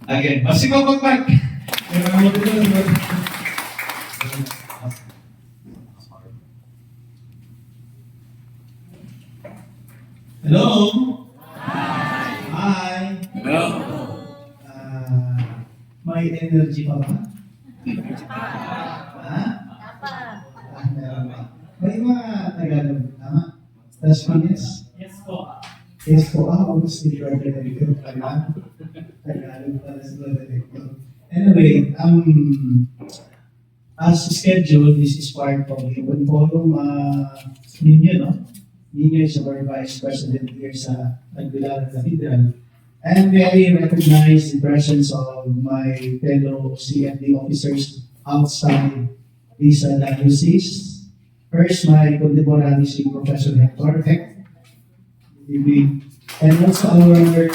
Again, masih mau Mark. Hello. Hi. Hello. May energy pa ba? Ha? Meron ba? May mga Tagalog, tama? Tas Pinas? Yes po. Yes po, obviously, you are the director pala. Tagalog pala sila director. Anyway, as scheduled, this is part of the open forum ninyo, no? Ninyo is our Vice President here sa Tagbilaran Cathedral. And I recognize the presence of my fellow CFD officers outside this diocese. First, my contemporary si Professor Hector Heck, and also our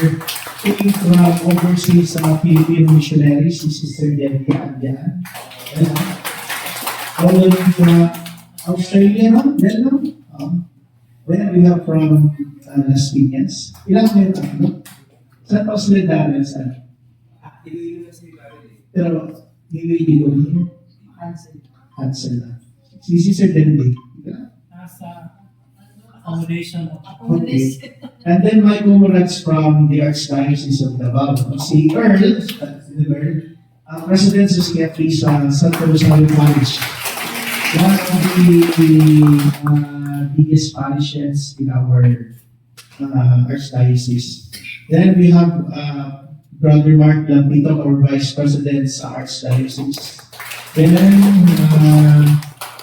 team from overseas Filipino missionaries, si Sister Debbie Andian. All of them from Australia, no? Then we have from Las Piñas. Ilang meron ano? Saan pa sila dahil sa? Pero, hindi ko niyo. Hansel na. Si Sister Debbie. Nasa accommodation. Okay. And then my comrades from the Archdiocese of Davao. Si Earl, President sa CFP sa Santo Rosario Parish. One of the biggest parishes in our Archdiocese. Then we have Brother Mark Lampito, our Vice President sa Archdiocese. Then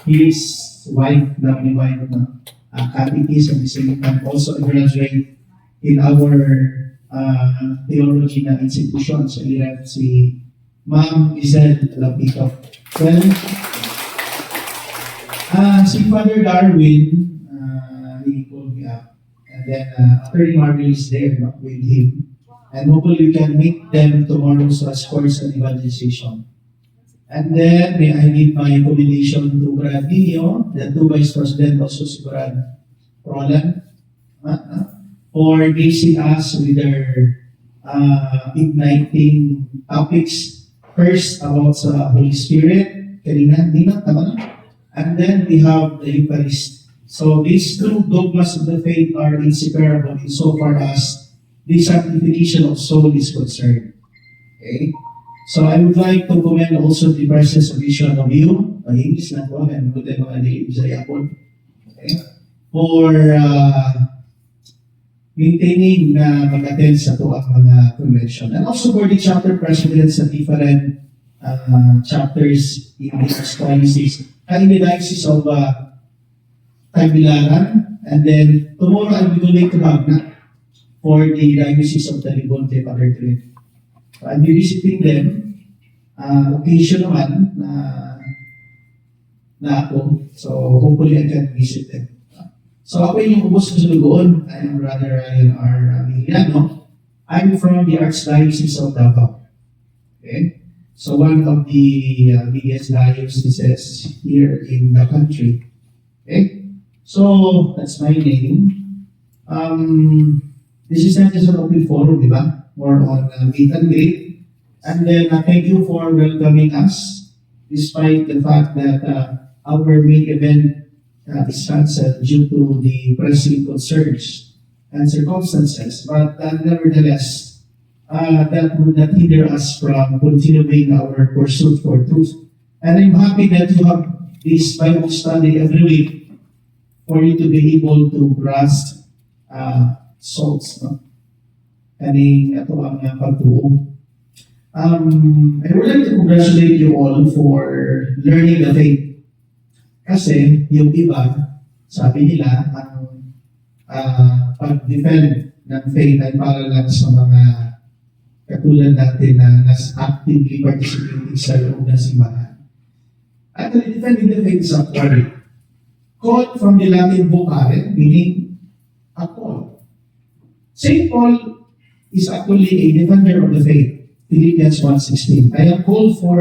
his wife, lovely wife, catechism, at the same time also a graduate in our theology na institution sa IREF, si Ma'am Isel Lampito. Then, si Father Darwin, he called me up. And then, Attorney Marvel is there with him. And hopefully we can meet them tomorrow sa Sports and Evangelization. And then, may I give my commendation to Brad Nino, the two Vice President, also si Brad Roland, for gracing us with their igniting topics. First, about sa Holy Spirit, kanina, Nina, tama na? And then we have the Eucharist. So these two dogmas of the faith are inseparable insofar as the sanctification of soul is concerned. Okay? So I would like to commend also the presence of each one of you, English na po, and good and mga Bisaya po, okay? For maintaining na mag-attend sa ito ang mga convention. And also for the chapter presidents sa different chapters in the Archdiocese. In the Diocese of Tagbilaran, and then tomorrow I'll be going to Magna for the Diocese of Talibonte, Father Cliff. So I'll be visiting them. Occasion naman na ako. So hopefully I can visit them. So ako yung ubos ko sa lugoon. I am Brother Ryan R. Emiliano. I'm from the Archdiocese of Davao. Okay? So one of the biggest dioceses here in the country. Okay? So that's my name. This is not just an open forum, di ba? More on meet and greet. And then thank you for welcoming us, despite the fact that our main event is cancelled due to the pressing concerns and circumstances. But nevertheless, that would not hinder us from continuing our pursuit for truth. And I'm happy that you have this Bible study every week for you to be able to grasp souls. No? Kaning ito ang pagtuo. I would like to congratulate you all for learning the faith. Kasi yung iba, sabi nila, ang pag-defend ng faith ay para lang sa mga katulad natin na nas actively participating sa loob ng simbahan. Actually, defending the faith is a query. Called from the Latin vocare, meaning a call. St. Paul is actually a defender of the faith. Philippians 1:16. I am called for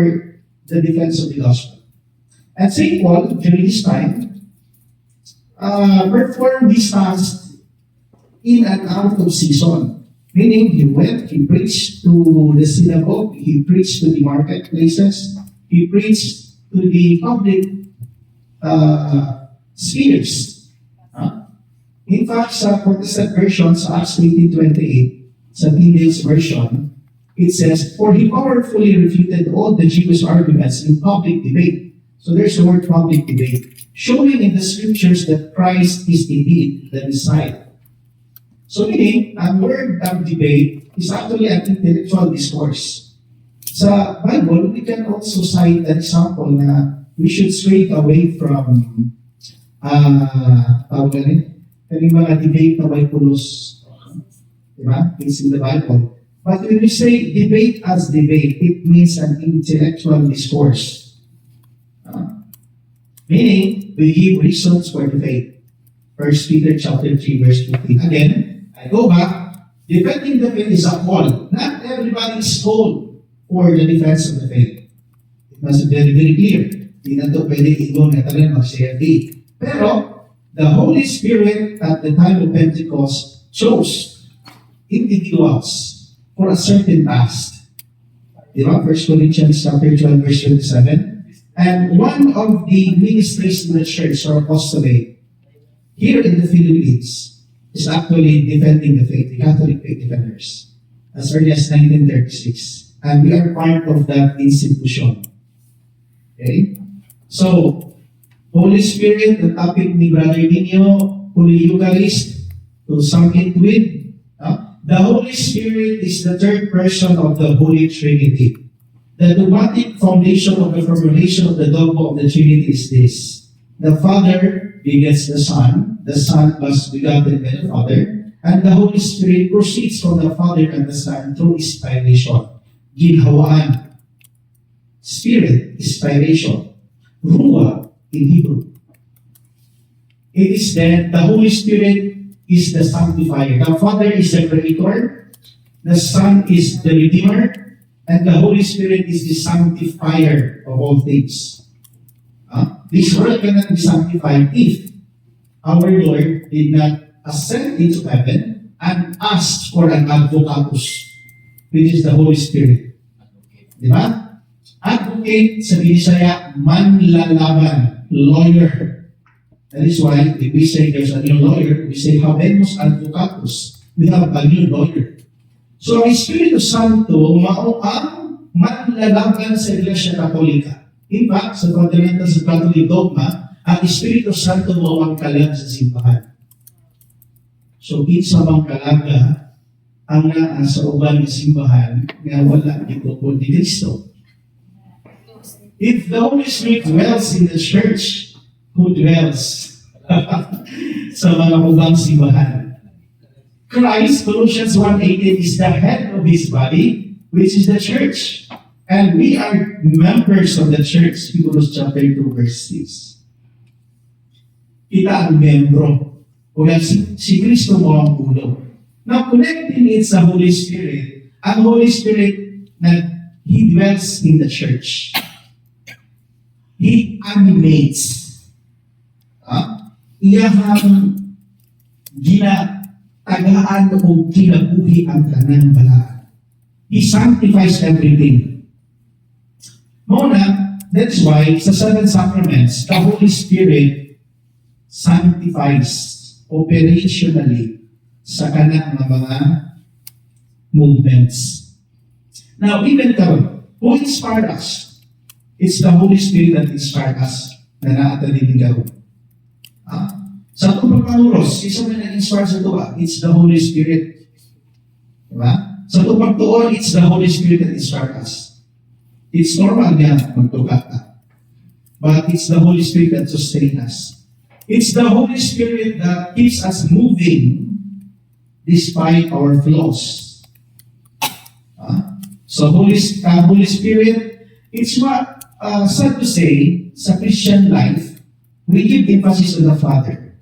the defense of the gospel. And St. Paul, during this time, performed this task in and out of season. Meaning, he went, he preached to the synagogue, he preached to the marketplaces, he preached to the public spheres. In fact, sa Protestant version, sa Acts 18:28, sa King James Version, it says, "For he powerfully refuted all the Jewish arguments in public debate." So there's the word public debate, showing in the scriptures that Christ is indeed the Messiah. So meaning, ang word of debate is actually an intellectual discourse. Sa Bible, we can also cite an example na we should stray away from yung mga debate na may pulos. Diba? It's in the Bible. But when we say debate as debate, it means an intellectual discourse. Meaning, we give reasons for the faith. 1 Peter chapter 3, verse 15. Again, I go back. Defending the faith is a call. Not everybody is called for the defense of the faith. It must be very, very clear. Hindi na ito pwede i-go na talaga mag-CFD. Pero, the Holy Spirit at the time of Pentecost chose individuals for a certain task. Diba? 1 Corinthians chapter 12, verse 27. And one of the ministries in the church or apostolate here in the Philippines is actually defending the faith, the Catholic faith defenders, as early as 1936. And we are part of that institution. Okay? So, Holy Spirit, the topic ni Brother Nino, Holy Eucharist, to sum it with, the Holy Spirit is the third person of the Holy Trinity. The dogmatic foundation of the formulation of the dogma of the Trinity is this. The Father begets the Son was begotten by the Father, and the Holy Spirit proceeds from the Father and the Son through inspiration. Ginhawaan. Spirit, inspiration. Ruah, in Hebrew. It is that the Holy Spirit is the sanctifier. The Father is the creator, the Son is the redeemer, and the Holy Spirit is the sanctifier of all things. This world cannot be sanctified if our Lord did not ascend into heaven and ask for an advocatus, which is the Holy Spirit. Diba? Advocate sa Bisaya, manlalaban, lawyer. That is why if we say there's a new lawyer, we say habemus advocatus. We have a new lawyer. So ang Espiritu Santo, mao ang manlalaban sa Iglesia Katolika. In fact, sa fundamental sa Catholic dogma, ang Espiritu Santo mao ang kalag sa simbahan. So, kinsa mang kalaga ang naa sa uban ng simbahan nga wala dito po ni Kristo. If the Holy Spirit dwells in the church, who dwells sa mga ubang simbahan? Christ, Colossians 1:18, is the head of His body, which is the church. And we are members of the church, Hebrews chapter 2, verse 6. Kita ang membro. Kaya si Kristo mo ang ulo. Now, connecting it sa Holy Spirit, ang Holy Spirit na He dwells in the church. He animates. Iyahang ginatagaan o kinabuhi ang kanang balaan. He sanctifies everything. Muna, that's why sa seven sacraments, the Holy Spirit sanctifies operationally sa kanang mga movements. Now, even karon, who inspired us? It's the Holy Spirit that inspired us na naatanin karon. Sa itong pagpanguros, isa man nag-inspire sa tuwa, it's the Holy Spirit. Diba? Sa itong pagtuon, it's the Holy Spirit that inspired us. It's normal yan, magtugat ka. But it's the Holy Spirit that sustains us. It's the Holy Spirit that keeps us moving despite our flaws. So Holy Spirit, it's what, sad to say, sa Christian life, we give emphasis on the Father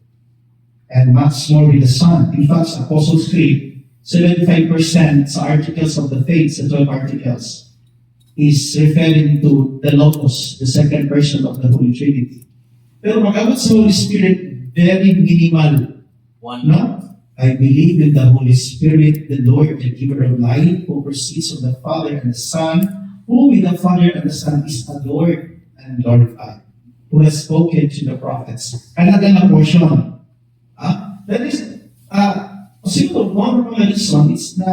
and much more with the Son. In fact, sa Apostles' Creed, 75% sa articles of the faith, sa 12 articles, is referring to the Logos, the second person of the Holy Trinity. Pero mag-abot sa Holy Spirit, very minimal. One. No? I believe in the Holy Spirit, the Lord and giver of life, who proceeds from the Father and the Son, who with the Father and the Son is adored and glorified, who has spoken to the prophets. Halaga na portion. That is, siguro, one of mga reason is na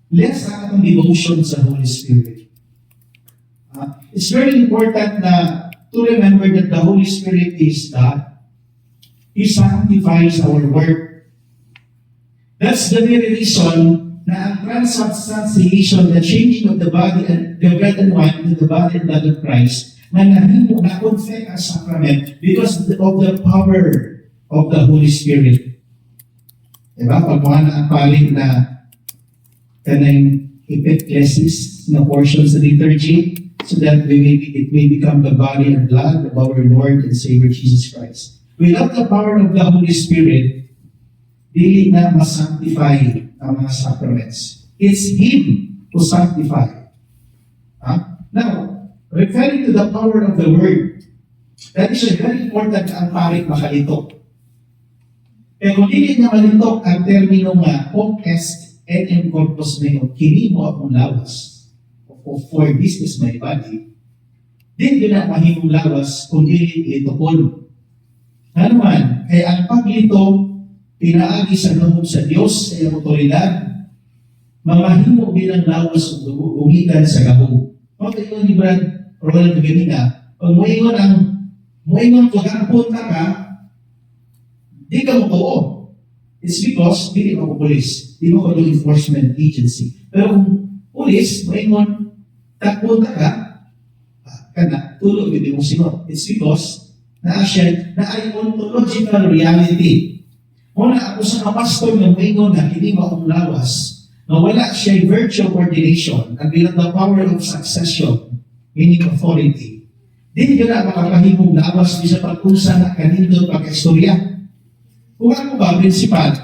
less ang devotion sa Holy Spirit. It's very important na to remember that the Holy Spirit is God. He sanctifies our work. That's the very reason na ang transubstantiation, the changing of the body and the bread and wine into the body and blood of Christ, na nahimo na confess as sacrament because of the power of the Holy Spirit. Diba? Pagkuhan na ang paling na kanang epiclesis na portion sa liturgy so that it may become the body and blood of our Lord and Savior Jesus Christ. Without the power of the Holy Spirit, dili na masanctify ang mga sacraments. It's Him who sanctify. Now, referring to the power of the Word, that is very important na ang parit makalito. Pero dili na malitok ang termino nga, hoc est et in corpus meo, kini mo akong lawas, o for this is my body. Di na mahimong lawas kung dili litokon. Ano man, kaya ang paglito, pinaagi sa loob sa Diyos sa iyong otoridad, mamahimo bilang lawas o umitan sa gabong. Okay, yun ni Brad Ronald Ganina, pag moingon pag-apunta ka, di ka mo oo. It's because, di mo ko police, di mo ko law enforcement agency. Pero kung police, moingon, takpunta ka, kana, tulog yun mo sinot. It's because, na ay ontological reality. Muna ako sa kapastor ng maingon na hindi mo akong lawas, na wala siya virtue of ordination at bilang the power of succession, meaning authority. Di nyo na makapahimong lawas di sa pag-usa na kanindot pag-istorya. Kung ako ba, principal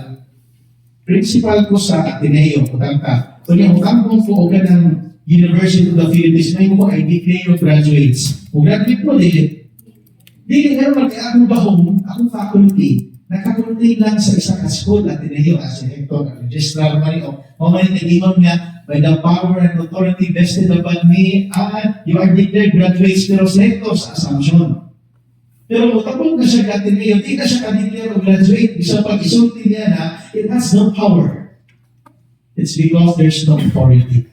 ko sa Ateneo, kutangka. Kung yung kampong po ka ng University of the Philippines, may mo ay declare of graduates. Kung graduate mo, di nga mag-aakong bahong, akong faculty, nakakunti lang sa isang school at Ateneo as a rector, registrar man o mga nagimam nga, by the power and authority vested upon me, you are declared graduates pero rector sa Assumption. Pero matapos na siya sa Ateneo, di na siya ka-declare o graduate, isa pag-isulti niya na, it has no power. It's because there's no authority.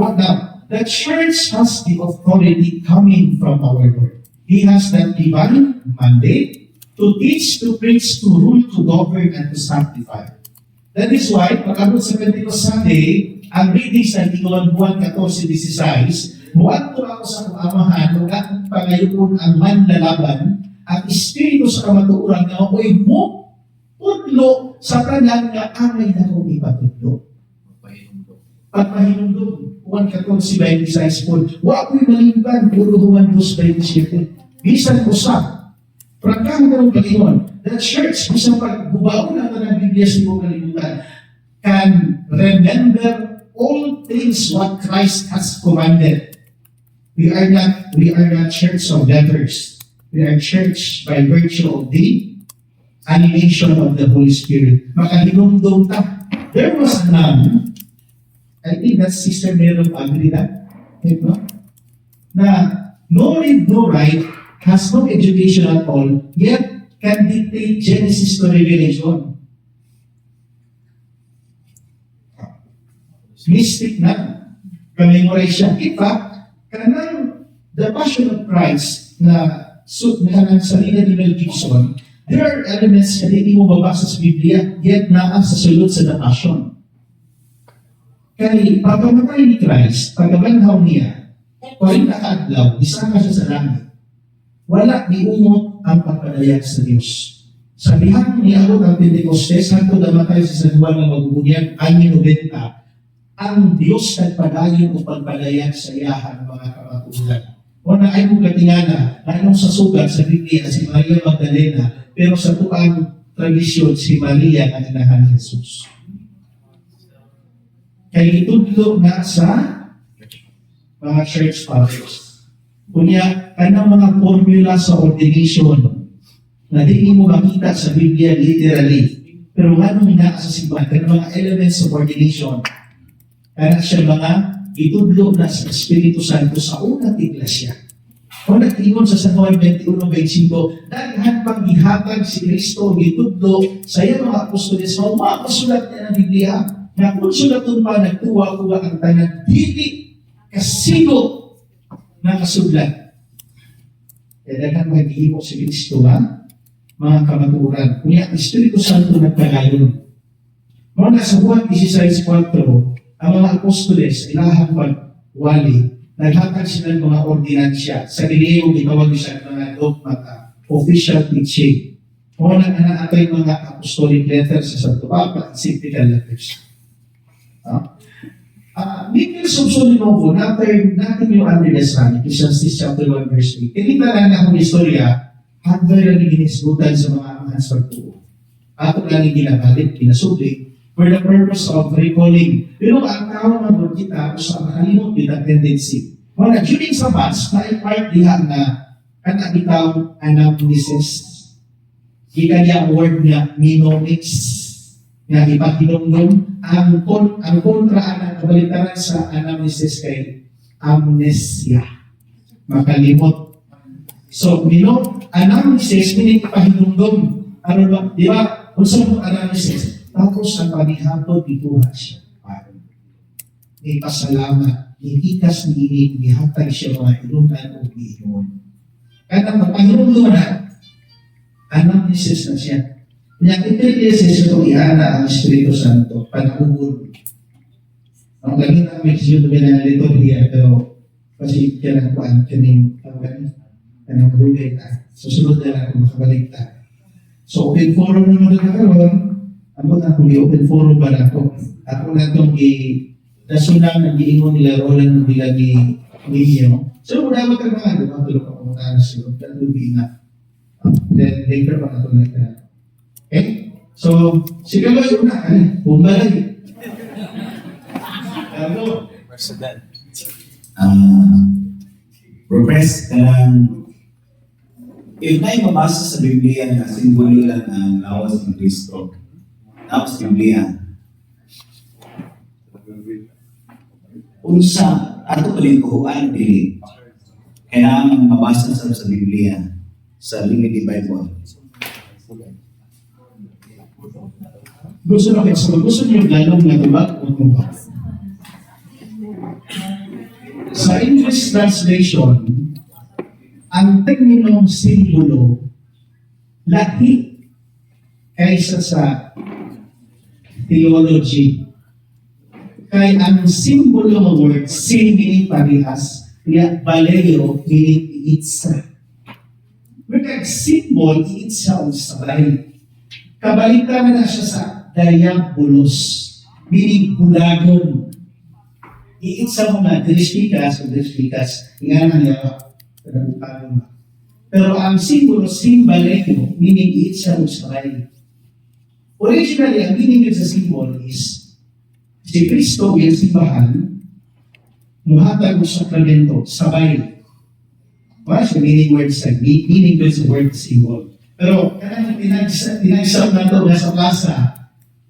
What now? The church has the authority coming from our Lord. He has that divine mandate to teach, to preach, to rule, to govern, and to sanctify. That is why, pag-abot sa Pentecost Sunday, ang reading sa Juan 14:16, muadto ako sa amahan, nung akong pangayupon ang manlalaban, at espiritu sa kamatuuran nga ako'y mo, pudlo sa tanan nga angay na kong ipatudlo. Pagpahinundog, Juan 14:26 po, wa ako'y malimban, puro Juan 2:27. Bisan ko sa prangkang ng Panginoon, the church, isang pagbubaon naman ng Biblia sa mga kalimutan, can remember all things what Christ has commanded. We are not church of letters. We are church by virtue of the animation of the Holy Spirit. Makahinumdum ta. There was a nun, I think that's Sister Mary of Agreda, no? Na no read, no write, has no education at all, yet can dictate Genesis to Revelation. Mystic na, memorize siya. In fact, kanang the Passion of Christ na salina ni Mel Gibson, there are elements na hindi mo babasa sa Biblia, yet naa sa sulod sa The Passion. Kaya pagkamatay ni Christ, pagkabanhaw niya, paring nakaadlaw, isama siya sa langit. Wala ni umot ang pagpalayag sa Diyos. Sabihan ni ako ng Pentecostes, hanto namatay sa San Juan ng Magugunyag, anyo 90, ang Diyos nagpadayon o pagpalayag sa iyahan mga kamatulan. O na ay mong katingana, anong sa sugat sa Biblia si Maria Magdalena, pero sa tuang tradisyon si Maria ang inahan ni Jesus. Kaya itudlo na sa mga church fathers. Kunya, kanang mga formula sa ordination na di mo makita sa Biblia literally. Pero anong naa sa simbahan, kaya mga elements of ordination, kaya siya mga itudlo na sa Espiritu Santo sa unang iglesia. Kung nag-ingon sa San Juan 21:25, daghan pang gihatag si Kristo gitudlo sa iyang mga apostoles sa mga kasulat niya ng Biblia, na kung sulatun pa nagtuwa-tuwa ang tanan, dili kasigo na kasulat. Kaya daghan maghihimo si Kristo mga kamaturan. Kunya, Espiritu Santo nagpagayon. Muna sa Juan 16:4, ang mga apostoles, ilahang pagwali, naghatag sila ng mga ordinansya. Sa Griego, gitawag siya ng mga dogmata, official teaching. Muna na atay mga apostolic letters sa Santo Papa, encyclical letters. Mikil subsuli mo po, natin yung Andrelasani, Ecclesiastes chapter 1 verse 8. Tinita lang na akong istorya, hagday lang ginisgutan sa mga amahan sa pagtuo. Ato lang yung ginabalik, ginasubli, for the purpose of recalling. Pero ang tao naman kita sa makalimot with a tendency. Wala, during sa Mass, na-impart diha na kanabitaw anamnesis. Ika niya ang word nga mnemonics nga ipahinumdum ang kontra ang kabalitaran sa anamnesis kay amnesia. Makalimot. So, anamnesis, meaning ipahinumdum. Ano ba? Di ba? Kung saan mo anamnesis? Tapos ang panihapon, ikuha siya. May pasalamat, may ikas ni ini, may hatay siya mga inunan o iyon. Kaya papahinumdum na, anamnesis na siya. Kaya ipilisis ito ihana ang Espiritu Santo, panahon. Ang lagi namin siya doon na liturgia, pero kasi kaya lang po ang kaning malugay na. Susunod na lang kung makabalik na. So, open forum naman na karoon. Ako na kung i-open forum ba na ako? Ako na itong nasunang nag-iingon nila Roland ng bilang ninyo. So, muna mo ka mga tulog ako muna na sila. That will be enough. Then, later pa na ito na. Okay? So, siguro yung una, bumbalay. Ano? President. Progress ka lang. If na mabasa sa Biblia na simbolo lang ng lawas ng Kristo, tapos Biblia, unsa, ato palingkuhan, dili. Kailangan mabasa sa Biblia, sa Limited Bible. Gusto na kayo, gusto niyo lalong na diba? Sa English translation, ang terminong simbolo lahi kaysa sa theology. Kaya ang simbolo ng word, sin meaning parehas, kaya baleo meaning iitsa. Kaya symbol, iitsa o sabay. Kabalitan na siya sa diabolos, meaning bulagon. Iitsa mo na, dirispikas, nga na niya, pero ang simbolo, simbaleo, meaning iitsa o sabay. Originally, ang meaning sa symbol is, si Kristo yung simbahan, muhatag mo sakramento, sabay. Wala siya meaning word sa word symbol. Pero kanang pinagsaw na ito sa plaza,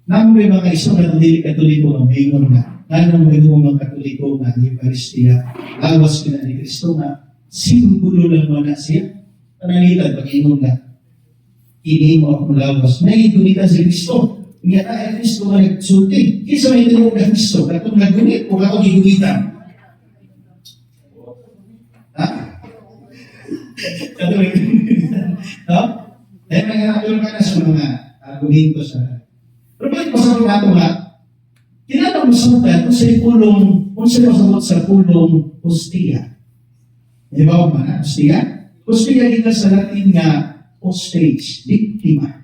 nang may mga isang katulili katoliko ng mayroon na, nanong may mga katoliko na Eucharistia, lawas ka na ni Kristo na, simbolo lang mo na siya, panalitan, pag-inom na, mo akong lawas, may gunitan si Kristo, nga na ay Kristo nga nagsulti, kisa may tinawag na Kristo, katong nagunit, kung ako gigunitan. Ha? Katong nagunitan. No? Dahil nangyayakil ka na sa mga argumento sa... Pero bakit masarap nga ito nga? Tinatang masamutan kung sa'y pulong, kung sa'y masamot sa pulong hostia. Di ba ba na? Hostia? Hostia kita sa Latin nga hostage, biktima.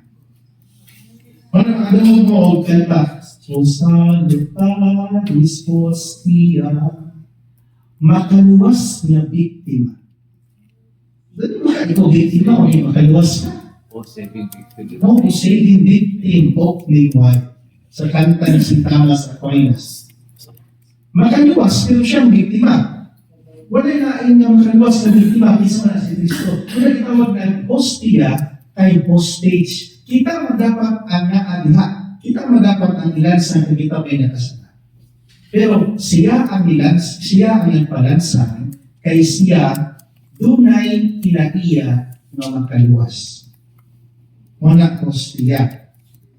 Kung nakakadamog mo o kanta, so salutaris hostia, makaluwas na biktima. Dito ba ikaw biktima o makaluwas ka? O saving victim. No, saving victim of the wife sa kanta ni si Thomas Aquinas. Makaluwas, pero siyang biktima. Wala na ay nga makaluwas na biktima, isa na si Kristo. Kung nagtawag ng hostia, kay hostage, kita dapat ang naaliha. ilansan kung kita may nakasala. Pero siya ang nagpalansan kay siya dunay kinaiya nga makaluwas. Muna ko siya.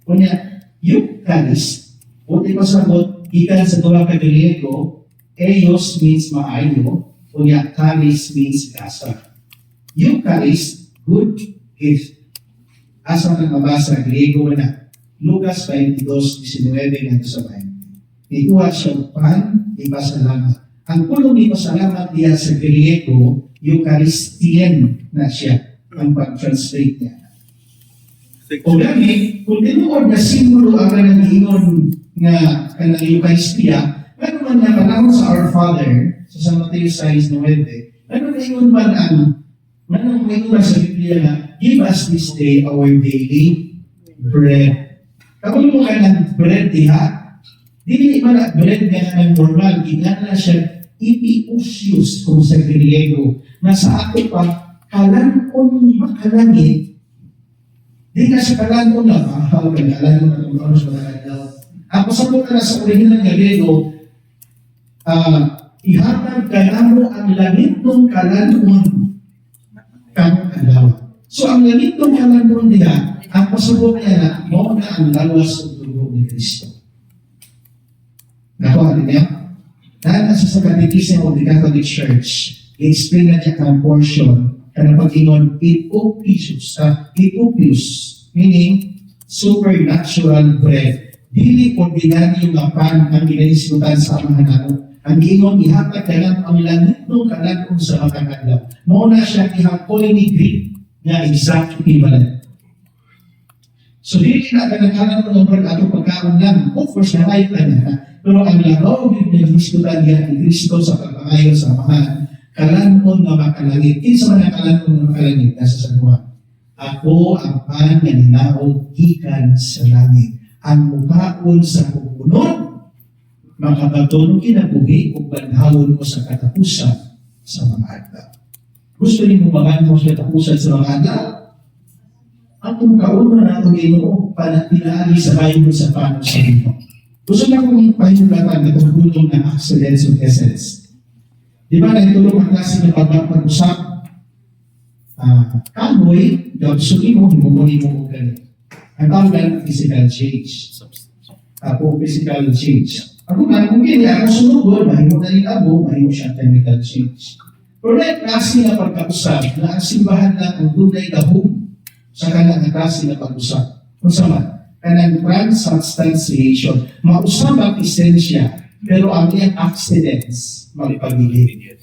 Kunya, Eucharist, o di pasabot, ikan sa tuwa ka Griego, Eos means maayo, kunya Charis means gasa. Eucharist, good gift. Asa nang mabasa Griego na Lucas 22:19 ngadto sa 20. Ikuha siya pan, ipasalamat. Ang pulong ipasalamat diya sa Griego, Eucharistian na siya, ang pag-translate niya. O gani, kung tinuod na simbolo ang kanang ingon nga kanang Eucharistia, ano man nga panahon sa Our Father, sa San Mateo 6:9, ano na ingon man sa Biblia na, give us this day our daily bread. Kapag mo ka ng bread diha, dili man na bread nga ng normal, ginana siya ipiusius kung sa Griego, na sa ato pa, kalankon makalangit, di na siya kalankon na, kalankon na kung ano sa mga ako sa mga na sa original nga Griego, ihatag ka na mo ang langit ng kalankon kang alaw. So ang langit ng kalankon niya, ang pasubok niya na, mo na ang lawas ng dugo ni Kristo. Nakuha niya? Dahil nasa sa Catechism of the Catholic Church, i-explain na niya ang portion na pag-ingon, itopius, meaning supernatural bread. Dili ordinaryo nga pan ang ginahisutan sa amahan. Ang ingon, ihatag ka lang ang langit ng kalankon sa makakadlaw. Mauna siya ihakoy ni Greek nga exact equivalent. So, dili na kanakalan mo ng ato pagkaon lang. Of course, nalayo ka na. Pero ang labaw din na diskutan niya ni Kristo sa pagpangayon sa amahan, kalankon na makalangit. Kinsa man ang kalankon na makalangit nasa San Juan. Ako ang pan na ninaog gikan sa langit. Ang mukhaon sa kukunon, makabaton kinabuhi o banhawon mo sa katapusan sa mga adlaw. Gusto niyo mo mo sa katapusan sa mga adlaw? Ang mukhaon na nato Ginoo pinaagi sa bayan sa paano sa Ginoo. Gusto na kong pahintulatan na tungkulong ng accidents of essence. Di ba, nagtulong ang klase ng pag-usap? Kamoy, gawsuki mo, himumuni mo ganit. Ang tawag na physical change. Physical change. Ako nga, kung hindi ako sunugod, mahimo na rin abo, mahimo siyang chemical change. Pero na klase na pagkausap, na ang simbahan na ang dunay dahong sa kanang klase na pag-usap. Kung sama, kanang transubstantiation, mausap ang esensya, pero ang iyang accidents, malipagigil.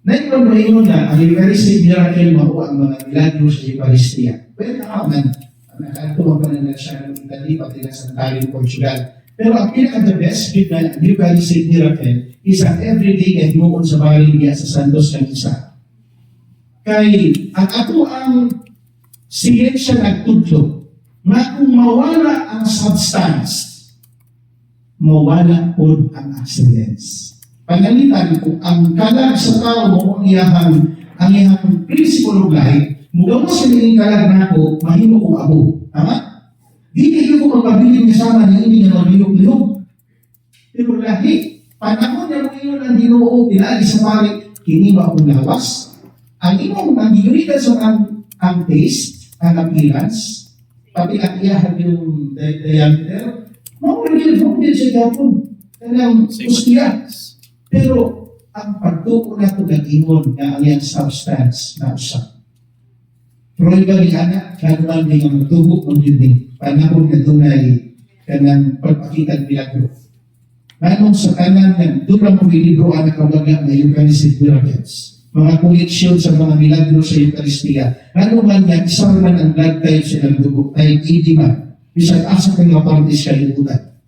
Naikon mo yun na, ang Eucharistic miracle mo ang mga milagro sa Eucharistia. Pero nakaman, nakatuwang pa na siya ng Italy, pati na sa Italy, Portugal. Pero ang pinaka-the best bit na ang Eucharistic miracle is ang everyday at muon sa bahay niya sa Santos ng isa. Kay, ang ato ang siyensya nagtudlo, na kung mawala ang substance, mawala po ang accidents. Pagalitan kung ang kalag sa tao mo ang iyahang principle of life, mugaw sa naging kalag na ako, mahimo kong abo. Tama? Di kayo ko magpabiling kasama ni hindi na mabilog-bilog. Pero lahi, panahon na ngayon ang Ginoo, pinaalis sa pari, kini ba akong lawas? Ang imong ang giguritan sa ang taste, ang appearance, pati ang iyahan yung diameter, mawagil siya gapon. Kailang ustiya. Pero, ang pagtuko na ito nag-ingon na ang iyang substance na usap. Pero iba ni anak, kanuman din ang magtubok ng yun panahon na dunay kanang pagpakitang milagro. Nanong sa kanan ng doon mo bilibro ang nakawaga na Eucharistic miracles. Mga koleksyon sa mga milagro sa Eucharistia. Ano man yan, isang man ang blood type sa dugo, type 80 man. Isang asa kang mapartis ka liputan.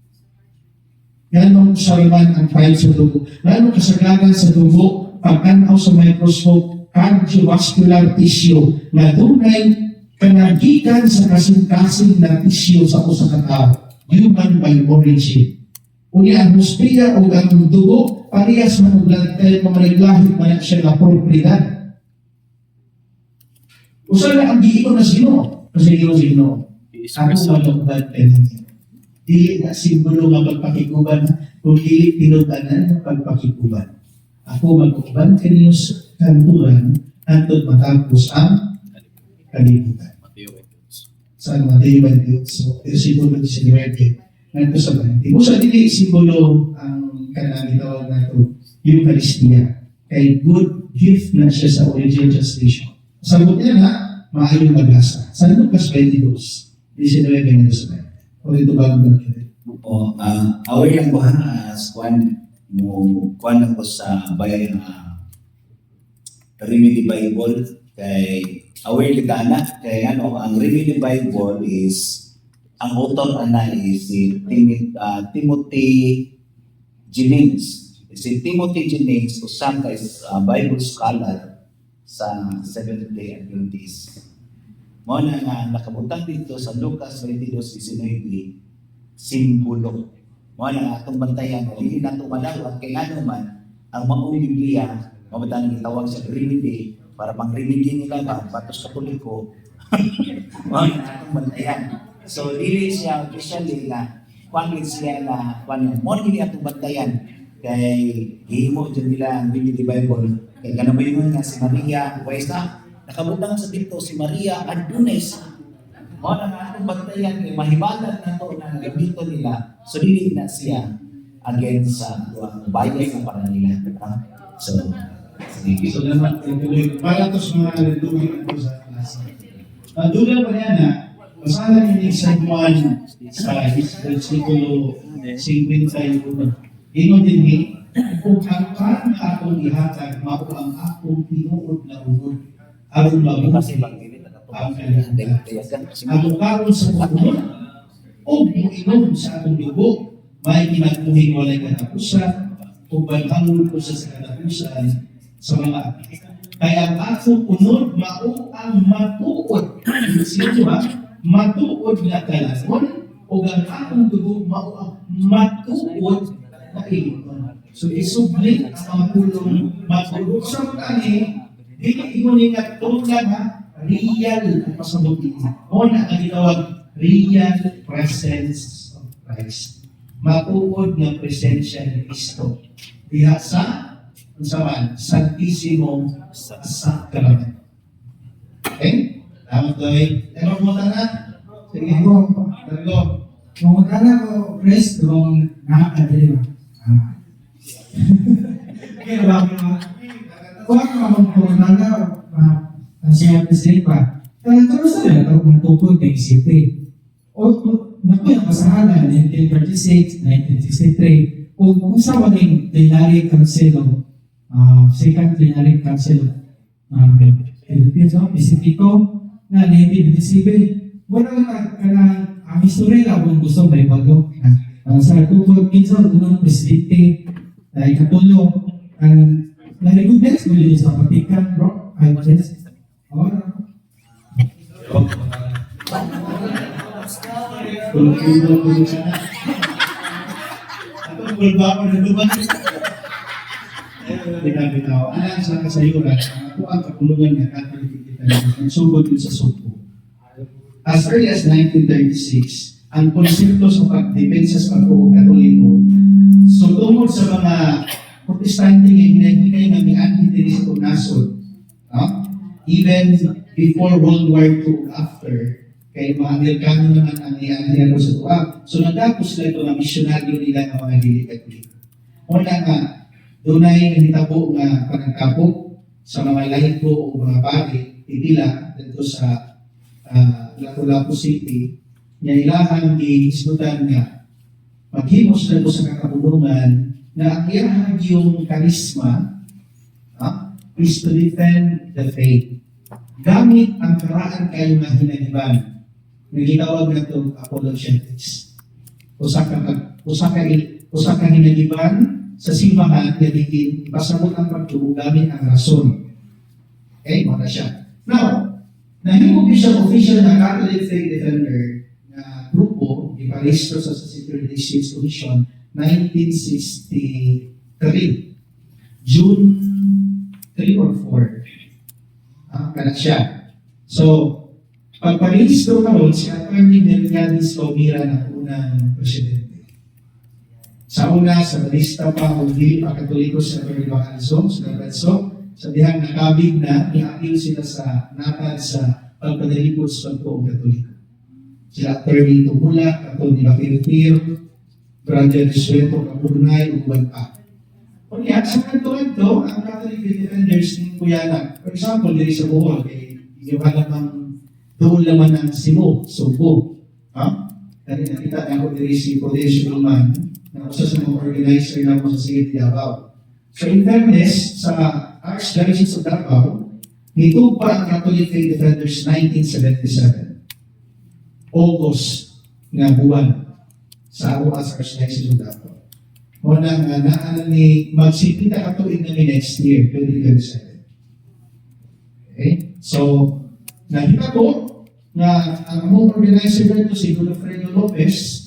Ganong sariman ang file sa dugo. Ganong kasagagan sa dugo, pagkanaw sa microscope, cardiovascular tissue, na dunay kanagikan sa kasing-kasing na tissue sa usa ka tao. Human by origin. Unya ang hostia o ang dugo, parehas man ang blood type, mamalaglahi man siya na propriedad. Usa na ang giigon na sino? Kasi Ginoo. Ako walang blood type. dili na simbolo nga pagpakiguban, kung dili tinud-anan nga pagpakiguban. Ako mag-uban kaninyo sa kanturan, hantod matapos ang kalibutan. Sa Mateo 28, so, simbolo ni Sinuerte, nandito sa 20. Kung sa dili, simbolo ang kanang tawag na ito, Eucharistia. Kay good gift na siya sa original translation. Sagot niya na, maayong maglasa. Sa Lucas 22, 19 nandito sa 20. O ito ba ang ganito? Aware lang ko ha, as kuan lang ko sa bayan Remedy Bible, kay aware ligana, kay ang Remedy Bible is, ang author is si Timothy Jennings. Si Timothy Jennings, usang ka is Bible scholar sa Seventh-day Adventist. Mo na nga nakabutang dito sa Lucas 22:19, simbolo. Mo na atong bantayan, hindi na ito malawag, kaya ano man, ang maong Biblia, mabutang ng itawag sa remedy, para pang remedy nila ba, patos katoliko, mo na atong bantayan. So, dili siya officially na, kung siya na, mo dili atong bantayan, kay himo dyan nila ang Remedy Bible. Kay ganun ba yun nga si Maria Huesa, nakabutang sa dito si Maria Antunes. O na nga atong bantayan, kay mahibagan na ito na gabito nila. So, dili na siya against sa bayan na para nila. So, sige. So, naman, para ito sa mga nagtulong ito sa klase. Doon pa yan na, basahan niyo sa Juan sa versikulo 51. Ingon din ni, kung ang kan akong ihatag, mao ang akong tinuod na unod. Aron mabuhay ang kalibutan. Ang karon sa pagpunod, o muinom sa akong dugo, may ginagmuhing walay katapusan, o balhangon ko sa katapusan sa mga api. Kaya ang akong unod, mao ang matuod. Sino ba? Matuod na kalanon, o ang akong dugo, mao ang matuod na iluton. So, isubli ang mga pulong matuod. Sa kani, hindi mo nga tulad ha, real ang pasabuti. O na ang itawag, real presence of Christ. Matuod ng presensya ni Cristo. Diha sa Santisimo Sacrament. Okay? Tama to eh. Tama mo na. Sige, Targo. Kung magkala ko, Chris, kung nakakadili ba? Kaya ba ko kung ako akong kumagkala, siya president pa, kaya ito sa nila ito kung tukod ng isipin. O, naku yung kasahanan, 1936, 1963, kung sa waling Plenary Council, Second Plenary Council, Philippines, Pacifico, na 1927, wala ang history lang kung gusto may bago. Sa tukod, minsan unang presidente, ay katulong, ang naligudes, muli sa patikan, bro, ay just, Kulong-kulong ko siya. Ako, kulba ko na duman. Bitaw. Alang sa kasayuran, ako ang kakulungan niya Catholic sugod din sa supo. As early as 1936, ang konsepto sa pagdepensa sa pagbuo Katoliko, so tungkol sa mga Protestante nga hinay-hinay nga may anti-Cristo nasod, even before World War II, after, kay mga Amerikano naman ang niya sa tuwa. So nagdapos sila ito na misyonaryo nila ng mga dili-Katoliko. Una nga, dunay nahitabo nga panagkapok sa mga laiko o mga pari, itila dito sa Lapu-Lapu City, niya ilahang gihisgutan nga maghimos na ito sa kakabulungan na ang iyahang yung karisma is to defend the faith. Gamit ang karaan kayo na hinaniban, na gitawag na ito apologetics. Usa ka hinaniban sa simbahan, galitin, pasabot ang pagtuo gamit ang rason. Okay, mga siya. Now, nahimog siya official na Catholic Faith Defender na grupo, iparehistro sa Secretary of State's Commission, 1963. June 3 or 4. Kana siya. So, pagparehistro karon si Atty. Melquiades Caumira na unang presidente. Sa una, sa balista pa o dili pa Katoliko si Atty. Bacalzo, sa dihang nakabig na niapil sila sa natad sa pagpadalikod sa pagtuong Katoliko. Sila Atty. Tumula, Atty. Bakilpir, Brother Sueto Kapurnay, ug uban pa. Kaya sa kanto-kanto, ang Catholic Defenders ng Kuyana, for example, diri sa Bohol, iba namang doon naman ang Cebu, Subo. Dahil nakita na ako diri si Prudencio Ulman, na usa sa mga organizer na mo sa Sigit Davao. So in fairness, sa Archdiocese of Davao, nito pa ang Catholic Faith Defenders 1977. August nga buwan sa Aguas Archdiocese of Davao. Muna nga naan ni magsipita katuig na next year, 2027. Okay? So, nakita ko na ang among organizer nito si Godofredo Lopez,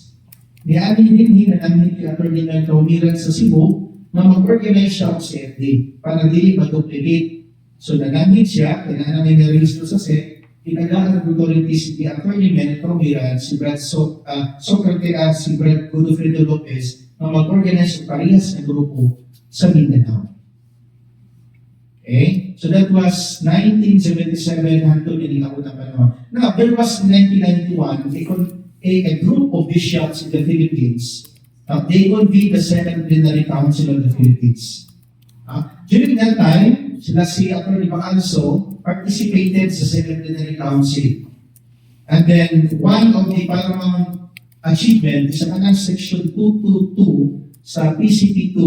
niani din na namin kay Atty. Caumira sa Cebu na mag-organize siya sa CFD para dili mag-duplicate. So, nanamit siya, kaya namin na-register sa SEC, pinagalan ng authorities si Atty. Caumira, si Brad Socrates, si Brad Godofredo Lopez, na mag-organize ng parehas na grupo sa Mindanao. Okay? So that was 1977 hangtod din ako na panahon. Now, there was in 1991 a group of bishops in the Philippines. They convened the Second Plenary Council of the Philippines. During that time, sila si Atty. Bacalzo participated sa Second Plenary Council. And then, one of the parang achievement is ang section 222 sa PCP2,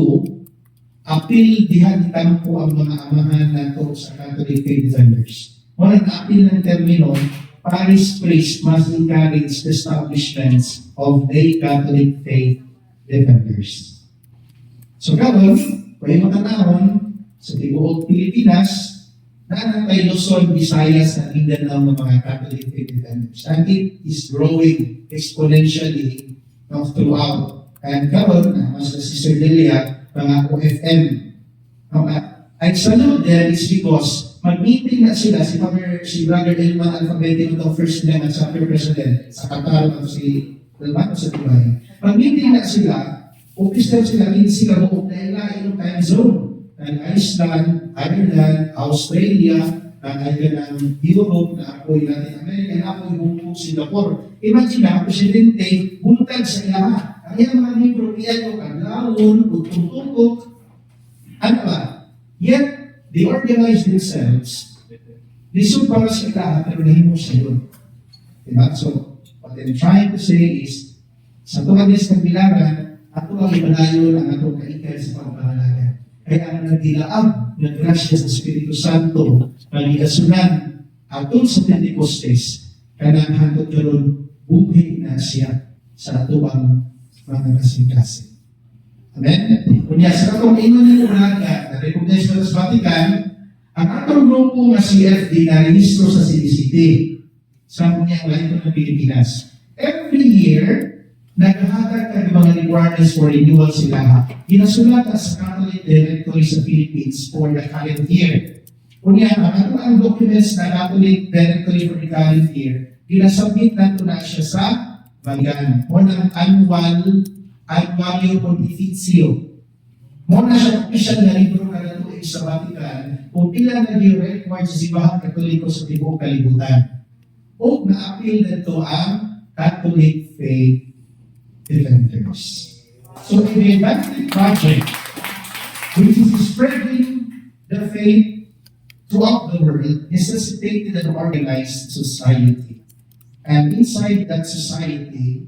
appeal dihan po ang mga amahan nato sa Catholic Faith Defenders. Walang appeal ng termino, parish priest must encourage the establishments of the Catholic Faith Defenders. So karon, kaya matanahon sa tibuok Pilipinas, nanatay Luzon, Visayas, at Mindanao ng mga Catholic Faith Defenders. And it is growing exponentially throughout. And karon, mas na Sister Delia, mga OFM. Ang salud there is because mag-meeting na sila, si Brother Elman Alphabetico, the first name at chapter president, sa Qatar, si Elman sa Dubai. Mag-meeting na sila, officer sila, sila buong na ilang time zone. And Iceland, Ireland, Australia, ay ng Europe, na ako'y Latin America, na ako'y buong Singapore. Imagine na, presidente, buntag sa ilaha. Ang iyang mga libro, iyan yung kaglawon, utong-tukok. Ano ba? Yet, they organize themselves. Lisod para sa ilaha, pero nahimo siya yun. Diba? So, what I'm trying to say is, sa tuwanis ng bilangan, ato ang ipanayon ang atong kaikay sa pagpahalaga. Kaya ang nagdilaab ng grasya sa Espiritu Santo pagigasunan atong sa Pentecostes kanang hangtod karon buhi na siya sa atong mga kasing-kasing. Amen? Kunya sa atong ingon ni Unaga na recognize sa Vatican, ang atong grupo nga CFD na rehistro sa CDCT sa mga lain ng Pilipinas. Every year, naghahatag ka ng mga requirements for renewal sila. Ginasulat sa Catholic Directory sa Philippines for the current year. Kunya, ang documents na Catholic Directory for the current year, ginasubmit nato na siya sa Vatican. O ng annual pontificio. Muna siya official na libro na natuloy sa Vatican kung pila na di-record sa Sibahang Katoliko sa tibuok kalibutan. O na-appeal na ito ang Catholic Faith Defenders. So in the Evangelic Project, which is spreading the faith throughout the world, necessitated an organized society. And inside that society,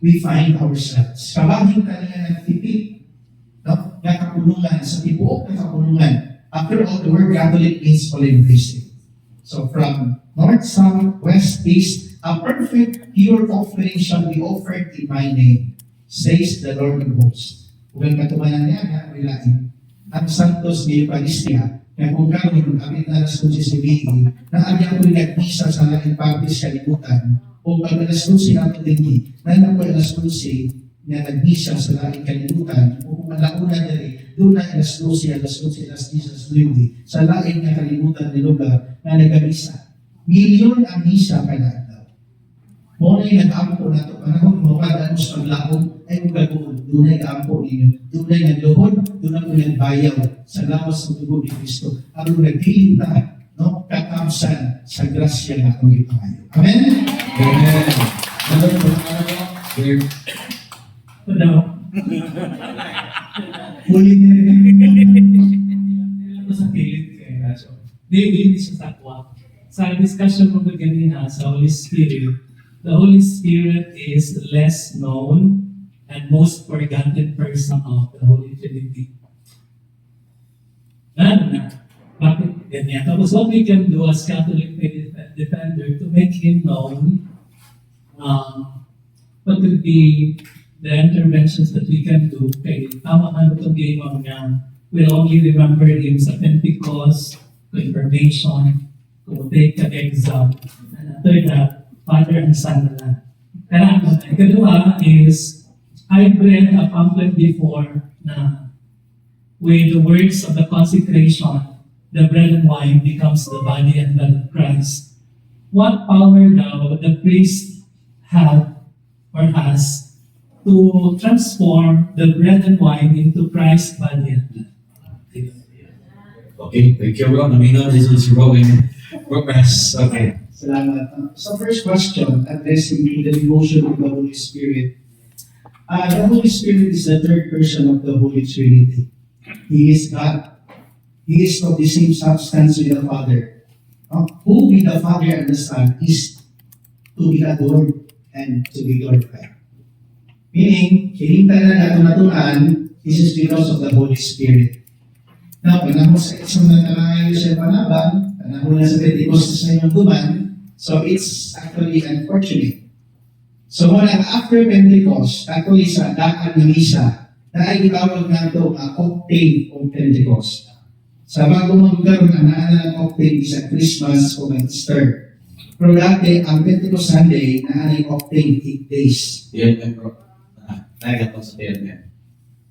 we find ourselves. Kabaging kanina nagtipid, no? Nakapulungan sa tibuok na kapulungan. After all, the word Catholic means all-embracing. So from north, south, west, east, a perfect, pure offering shall be offered in my name, says the Lord of hosts. Kung katumayan niya na, wilain. Ang Santos ni Eucharistia, na kung karoon, kami na alas 12 si Bigi, na aliyang ko'y nagmisa sa laking parties kalimutan, o pag alas 12 natin din, na naman alas 12 na nagmisa sa laking kalimutan, o kung malauna niya rin, doon na alas 12, alas 10, alas 10, alas 9, sa laking na kalimutan ni lugar na nagamisa. Milyon ang isa kada adlaw. Mo na nag-ampo na ito, panahon mo kada mo sa paglaom, ay mo gagawin, doon ay ampo ninyo, doon ay nagluhod, doon ako nagbayaw sa lawas ng dugo ni Kristo. Ang nagdiling ta, no, katamsan sa grasya na akong ipangayo. Amen? Amen. Ano po ang Dear Ano? Huli na rin. Ano sa pilit kay Raso? Hindi siya takwa. Sa discussion mo kanina sa Holy Spirit, the Holy Spirit is less known and most forgotten person of the Holy Trinity. Ano na? Bakit ganyan? Tapos what we can do as Catholic faith defender to make Him known, what would be the interventions that we can do? Kaya tama ka itong game nga, we'll only remember Him sa Pentecost, confirmation, kung take ka exam, and after that, Father and Son na lang. Kaya ang ikadua is, I read a pamphlet before na with the words of the consecration, the bread and wine becomes the body and blood of Christ. What power now the priest have or has to transform the bread and wine into Christ's body and blood? Okay, thank you, bro. Namino, this is growing progress. Okay. Salamat. So first question, addressing the devotion of the Holy Spirit. The Holy Spirit is the third person of the Holy Trinity. He is God. He is of the same substance with the Father. Who with the Father and the Son is to be adored and to be glorified. Meaning, hinintay na natin natunan, this is because of the Holy Spirit. Now, panahon sa isang nananayo sa panabang, panahon na sa Pentecost sa inyong duman, so it's actually unfortunate. So muna, after Pentecost, actually sa daan ng isa, na ay itawag na ito ang octave of Pentecost. Sa bago magkaroon, ang naalala ng octave is a Christmas o Easter. Pero dati, ang Pentecost Sunday, naalala yung octave 8 days. TNM, bro. Nagat po sa TNM.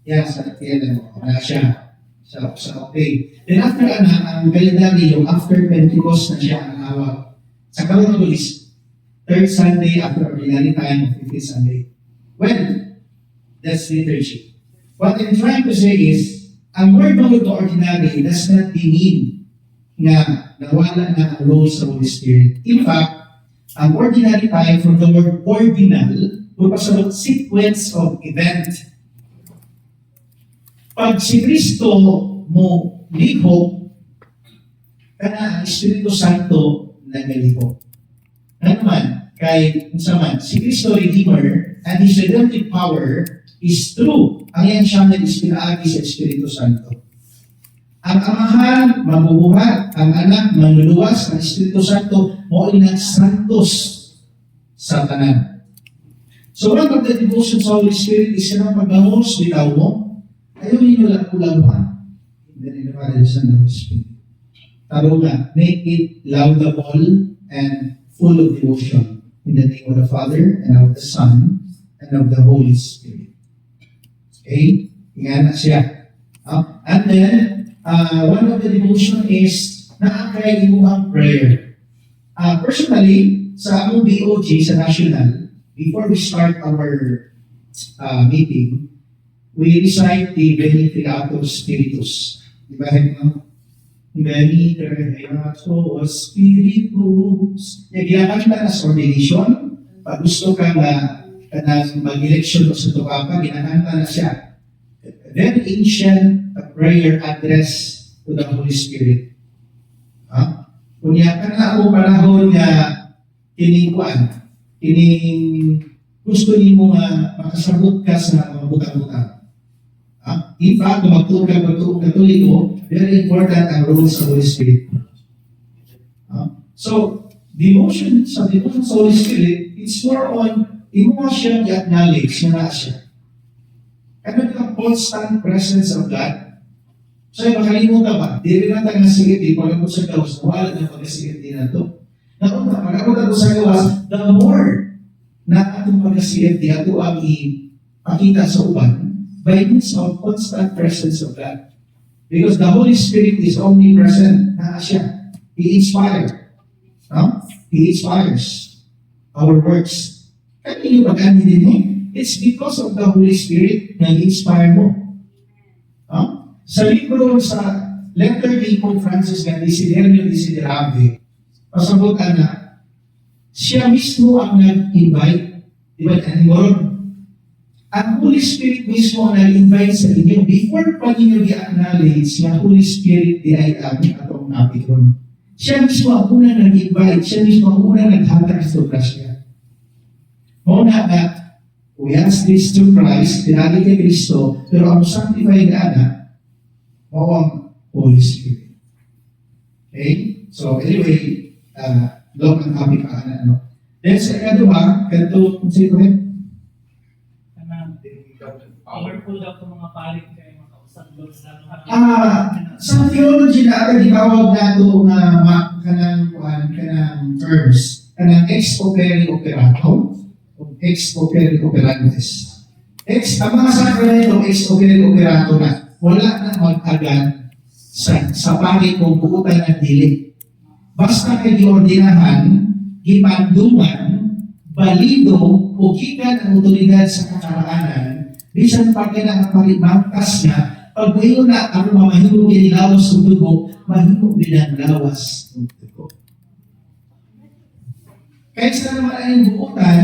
Yan, sa TNM, wala siya. Sa octave. Then after ang kalendary, yung after Pentecost na siya ang awag. Sa karoon is third Sunday after ordinary time of 15th Sunday. Well, that's liturgy. What I'm trying to say is, ang word ng to ordinary does not mean na nawala na ang role sa Holy Spirit. In fact, ang ordinary time from the word ordinal, pupasagot sequence of event. Pag si Kristo mo liho, kana ang Espiritu Santo nagaliho. Ano man, kay man, si Kristo Redeemer and His redemptive power is true. Ang yan siya nag-ispinaagi sa Espiritu Santo. Ang Amahan, mabubuhat. Ang Anak, manluluwas. Ang Espiritu Santo, mo ay santos sa tanan. So one of the devotions sa Holy Spirit is yung pag-ahos, bitaw mo. Ayaw ninyo lang kulaman. In the name of the Father, the Son, and the Holy Spirit. Taro nga, make it laudable and full of devotion. In the name of the Father, and of the Son, and of the Holy Spirit. Okay? Tingnan na siya. And then, one of the devotion is naakay imuhang prayer. Personally, sa among BOG, sa National, before we start our meeting, we recite the Benefikator Spiritus. Diba? Benefikator Spiritus. Nagyakan na sa ordination. Pag gusto ka mag-election o sa tukapa, ginakanta na siya. A very ancient prayer address to the Holy Spirit. Kunya ka na ako panahon nga kining gusto ni mo nga makasabot ka sa mga butang-butang. In fact, kung magtuog Katoliko, very important ang role sa Holy Spirit. So, devotion sa Holy Spirit, it's more on emotion i-acknowledge na siya. Ano yung constant presence of God? So, makalimutan ba? Di rin natin nasigit, di pag sa gawas, wala na pag-nasigit din na ito. Nakunta, pag-apunta ko sa gawas, the more na atong pag-nasigit, di ato ang ipakita sa uban by means of constant presence of God. Because the Holy Spirit is omnipresent na siya. He inspired. No? He inspires our works. Kanino ba din mo? It's because of the Holy Spirit na inspire mo. No? Sa libro, sa letter ni Pope Francis na Desiderio Desiderave, pasabutan na, siya mismo ang nag-invite. Diba, Moron? Ang Holy Spirit mismo ang nag-invite sa inyo. Before pa ninyo i-acknowledge na Holy Spirit di ay amin atong napikon. Siya mismo ang una nag-invite. Siya mismo ang una naghatag sa grasya. Muna na, we ask this to Christ, tinali kay Kristo, pero ang sanctified na anak, o ang Holy Spirit. Okay? So, anyway, long ang kami pa ano. Then, sa ikaduha, kanto, kung sino rin? Kanang powerful daw itong mga paring kayo makausap doon sa Sa theology na ito, itawag na ito kanang terms, kanang ex opere operato, o ex opere operantes. Ang mga sakramento, ex opere operato na, wala na mag-agad sa pari kung buutan ng dili. Basta kay giordinahan, gipandungan, balido, o gikan ang otoridad sa kakaraanan, bisan pa kinakapalimantas na, pag mayo na ang mamahimo ginilawas sa dugo, mahimo ginalawas ng dugo. Kahit sa naman ang buutan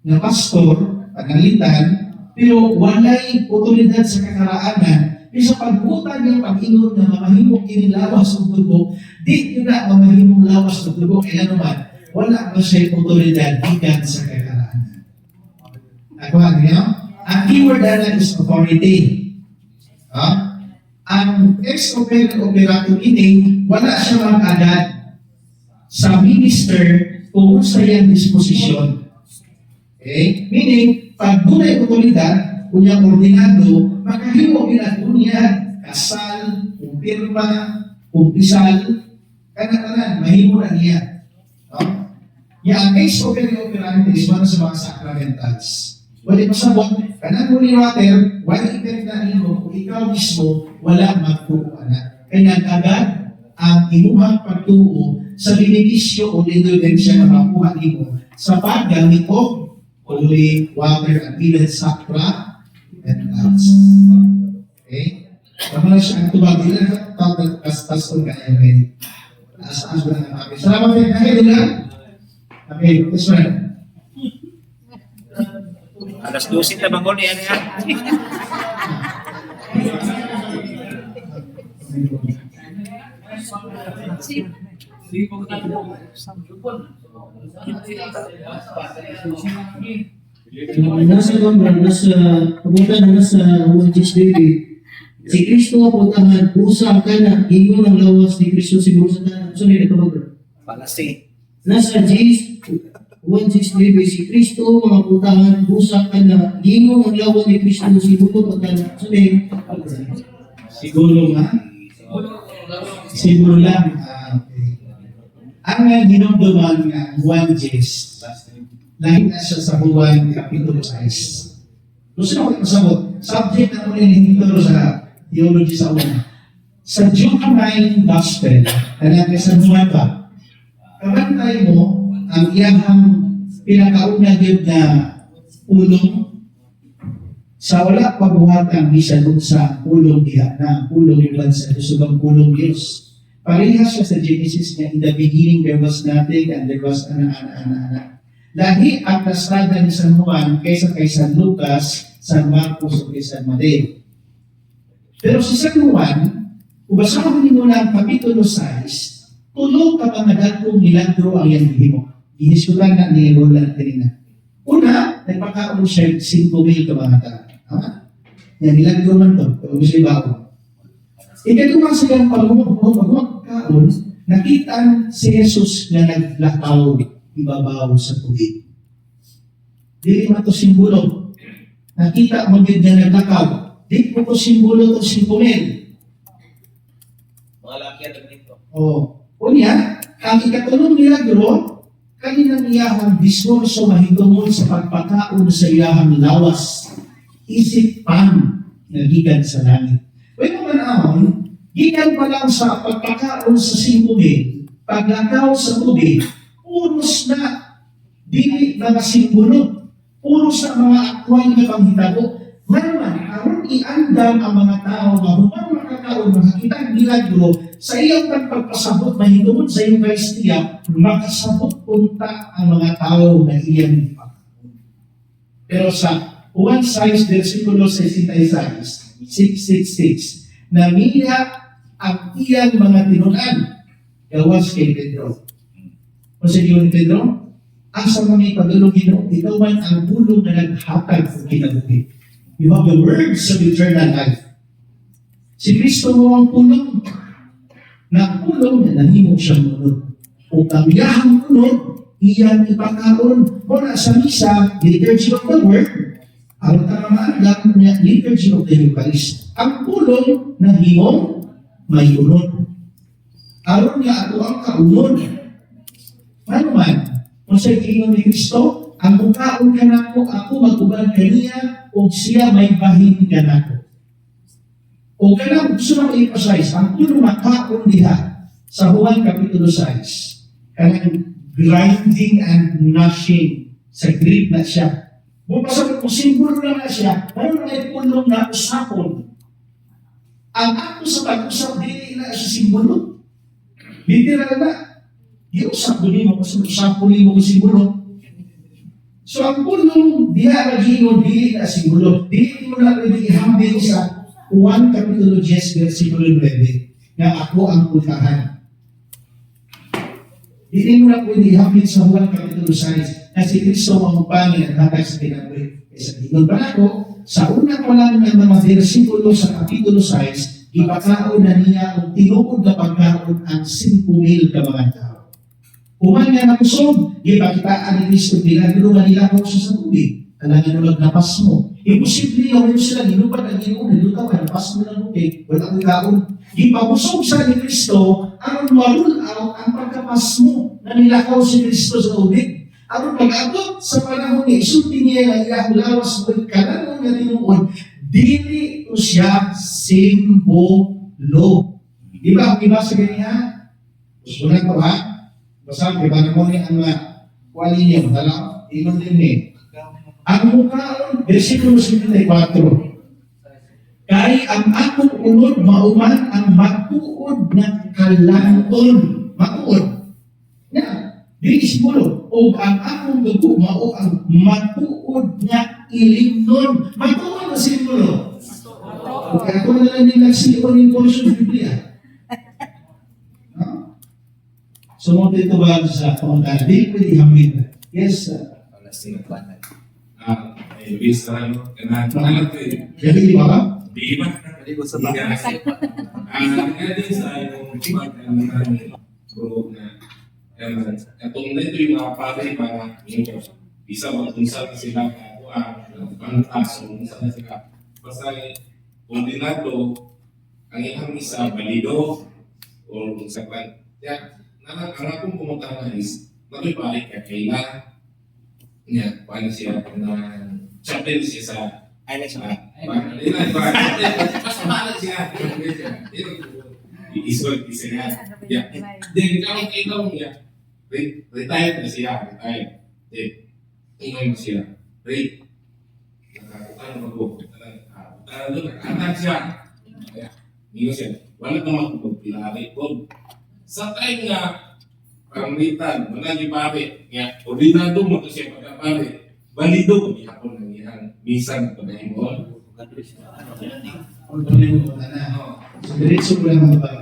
na pastor, panalitan, pero walay otoridad sa kakaraanan, bisa pagbutan ng Panginoon na mamahimong kinilawas ng dugo, di nyo na mamahimong lawas ng dugo, kaya naman, wala ba siya otoridad ikan sa kakaraanan. Nakuha niyo? Ang keyword na is authority. Ang ex opere operato meaning, wala siya mag-agad sa minister kung sa iyang disposisyon. Okay? Meaning, pag dunay otoridad, kunyang ordinado, makahimo ginagawa niya, kasal, kumpirma, kumpisal, kanatanan, mahimo na niya. No? Ang ex opere operante is one sa mga sacramentals. Wala pasabot, kanang holy water, wala effect na nimo kung ikaw mismo wala magtuo na. Kaya agad ang imuhang pagtuo sa benepisyo o indulgensya na makuha nimo sa paggamit o holy water at even sacra and arts. Okay? Kama na siya ang tubag, ilan tas kung kaya may taas-taas ba na namin. Salamat kayo, kahit nila. Okay, this one. Alas 12 na bangon yan yan. Nasa London, pabutan na sa Wantis David. Si Kristo putahan, usang ka na, inyo ng lawas ni Kristo siguro sa tanan. So, nila ito Palasi. nasa Gs 163 si Kristo mga putahan busa ka na gingo ang lawan ni Kristo siguro pagkana sabi Siguro nga. Siguro lang. Ang ginomduman nga, Juan Jes, lahit na siya sa Juan Kapitulo 6. Gusto na ko masabot, subject na ko ninituro sa theology sa una. Sa Johannine Gospel, natin sa Juan pa, kabantay mo, ang iyang pinakauna yun na ulong sa wala pabuhatang bisan doon sa ulong diha na ulong yung sa subang ulong Diyos. Parehas siya sa Genesis na in the beginning there was nothing and there was ana. Lahi ang kastrada ni San Juan kaysa kay San Lucas, San Marcos o kay San Mateo. Pero si San Juan, kung basahin mo na ang Kapitulo 6, tulog ka mga dagkong milagro ang yan himo. Iniskutan na ni Roland kanina. Una, nagpakaon siya 5,000 kabanata. Yan, milagro man to. Kung gusto ibaon. Ikatulong sa kanyang pagmumagkaon, nakita si Jesus na naglakaw ibabaw sa tubig. Dili mo ito simbolo. Nakita mo din na naglakaw. Dili mo ito simbolo ito 5,000. Mga laki at nito. Unya, ang ikatulong milagro, kaninang iyahang diskurso mahitungod sa pagpakaon sa iyahang lawas, isip pan na gikan sa langit. Pwede mo manahon, gikan pa lang sa pagpakaon sa 5,000, paglakaw sa tubig, puros na dili mga simbolo, puros na mga aktwal na panghitabo. Ngayon, aron iandam ang mga tao nga human makakaon makakita ang milagro sa iyang pagpasabot mahitungod sa iyong Eucharistia, makasabot punta ang mga tao na iyang ipakaon. Pero sa Juan 6, versikulo 66, 666, namiya ang iyang mga tinunan gawas kay Pedro. O sa ni Pedro, asa mga ipadulong Ginoo, ikaw man ang bulong na naghatag ng kinabuhi. You have the words of eternal life. Si Kristo mo ang pulong. Na pulong na nahimok siyang munod. O kamiyahang munod, iyan ipakaon. Muna sa misa, liturgy of the word, ang taramaan lang niya, liturgy of the Eucharist. Ang pulong na himong may unod. Aron nga ato ang kaunod. Ano man, kung sa ikingon ni Kristo, ang mukhaon ka na ako mag-ubad kaniya, o siya may bahin ka na ko. O ganang gusto na i-emphasize, ang pulong makaon diha sa Juan Kapitulo 6, kanang grinding and gnashing sa Greek na siya. Mupasal kung simbolo na siya, mayroon na pulong na usapon. Ang ato sa pag-usap, hindi na siya simbolo. Literal na. Iusap doon mo kasi usapon mo kung simbolo. So ang pulong diha naging dili na simbolo. Dili mo na pwede ihambing sa Juan Kapitulo 10, versikulo 9, na ako ang puntahan. Dili mo na pwede ihambing sa Juan Kapitulo 6, na si Kristo ang pangin at hatag sa kinabuhi. Sa tingin pa ako, sa una pa lang ng mga versikulo sa Kapitulo 6, ipakaon na niya ang tinukod na pagkaon ang 5,000 ka mga tao. Kuman nga nakusog, ipakitaan ni Kristo milagro nga nilakaw siya sa tubig. Kanangin mo nagnapas mo. Imposible yung sila, ginupad ang Ginoo, nilutaw ka, napas mo ng tubig, wala kang kaon. Ipabusog sa ni Kristo, aron marul out ang pagkapas mo na nilakaw si Kristo sa tubig. Aron pag-abot sa panahon ni isulti niya na iyang lawas mo, kanang nga tinuod, dili ko siya simbolo. Di ba? Ang iba sa ganyan? Gusto na ito ha? Basta, di ba naman niya ang wali niya, madala, inon din eh. Ang mukhaon, versikulo 74, kay ang akong unod mauman ang matuod na kalanton. Matuod. Yan. Dili simbolo. O ang akong dugo mao ang matuod na ilimnon. Matuod na simbolo. Kaya ako na lang din nagsiyon yung portion ng Biblia. So, mo dito ba sa pangkala? Di pwede hamid. Yes, sir. Wala siya. Luis Rano, kenal Jadi di bawah? di mana? Jadi ko sa Iya. bahay. Jadi saya mau coba bro na katong na ito yung mga pare para bisa mag-usap na sila ang taso sa sila basta kombinado ang ihang isa balido o sa kwan ya ang akong pumunta na is nato'y pare ka kailan niya paano siya na chaplain siya sa Ay, siya. mas mahal siya. Iisulat siya. Yeah. Then, kalau kita niya, retired na siya. Retired. Then, ingon siya. Ray, nakakutang mag-go. Nakakanak siya. Ingon siya. Wala naman kung pinari ko. Sa time nga, pangritan, mga gipari. Ordinado mo ito siya pagkapari. Balido ko di hapon ng ihang bisan ko na imon. So, diretso ko lang mga ba?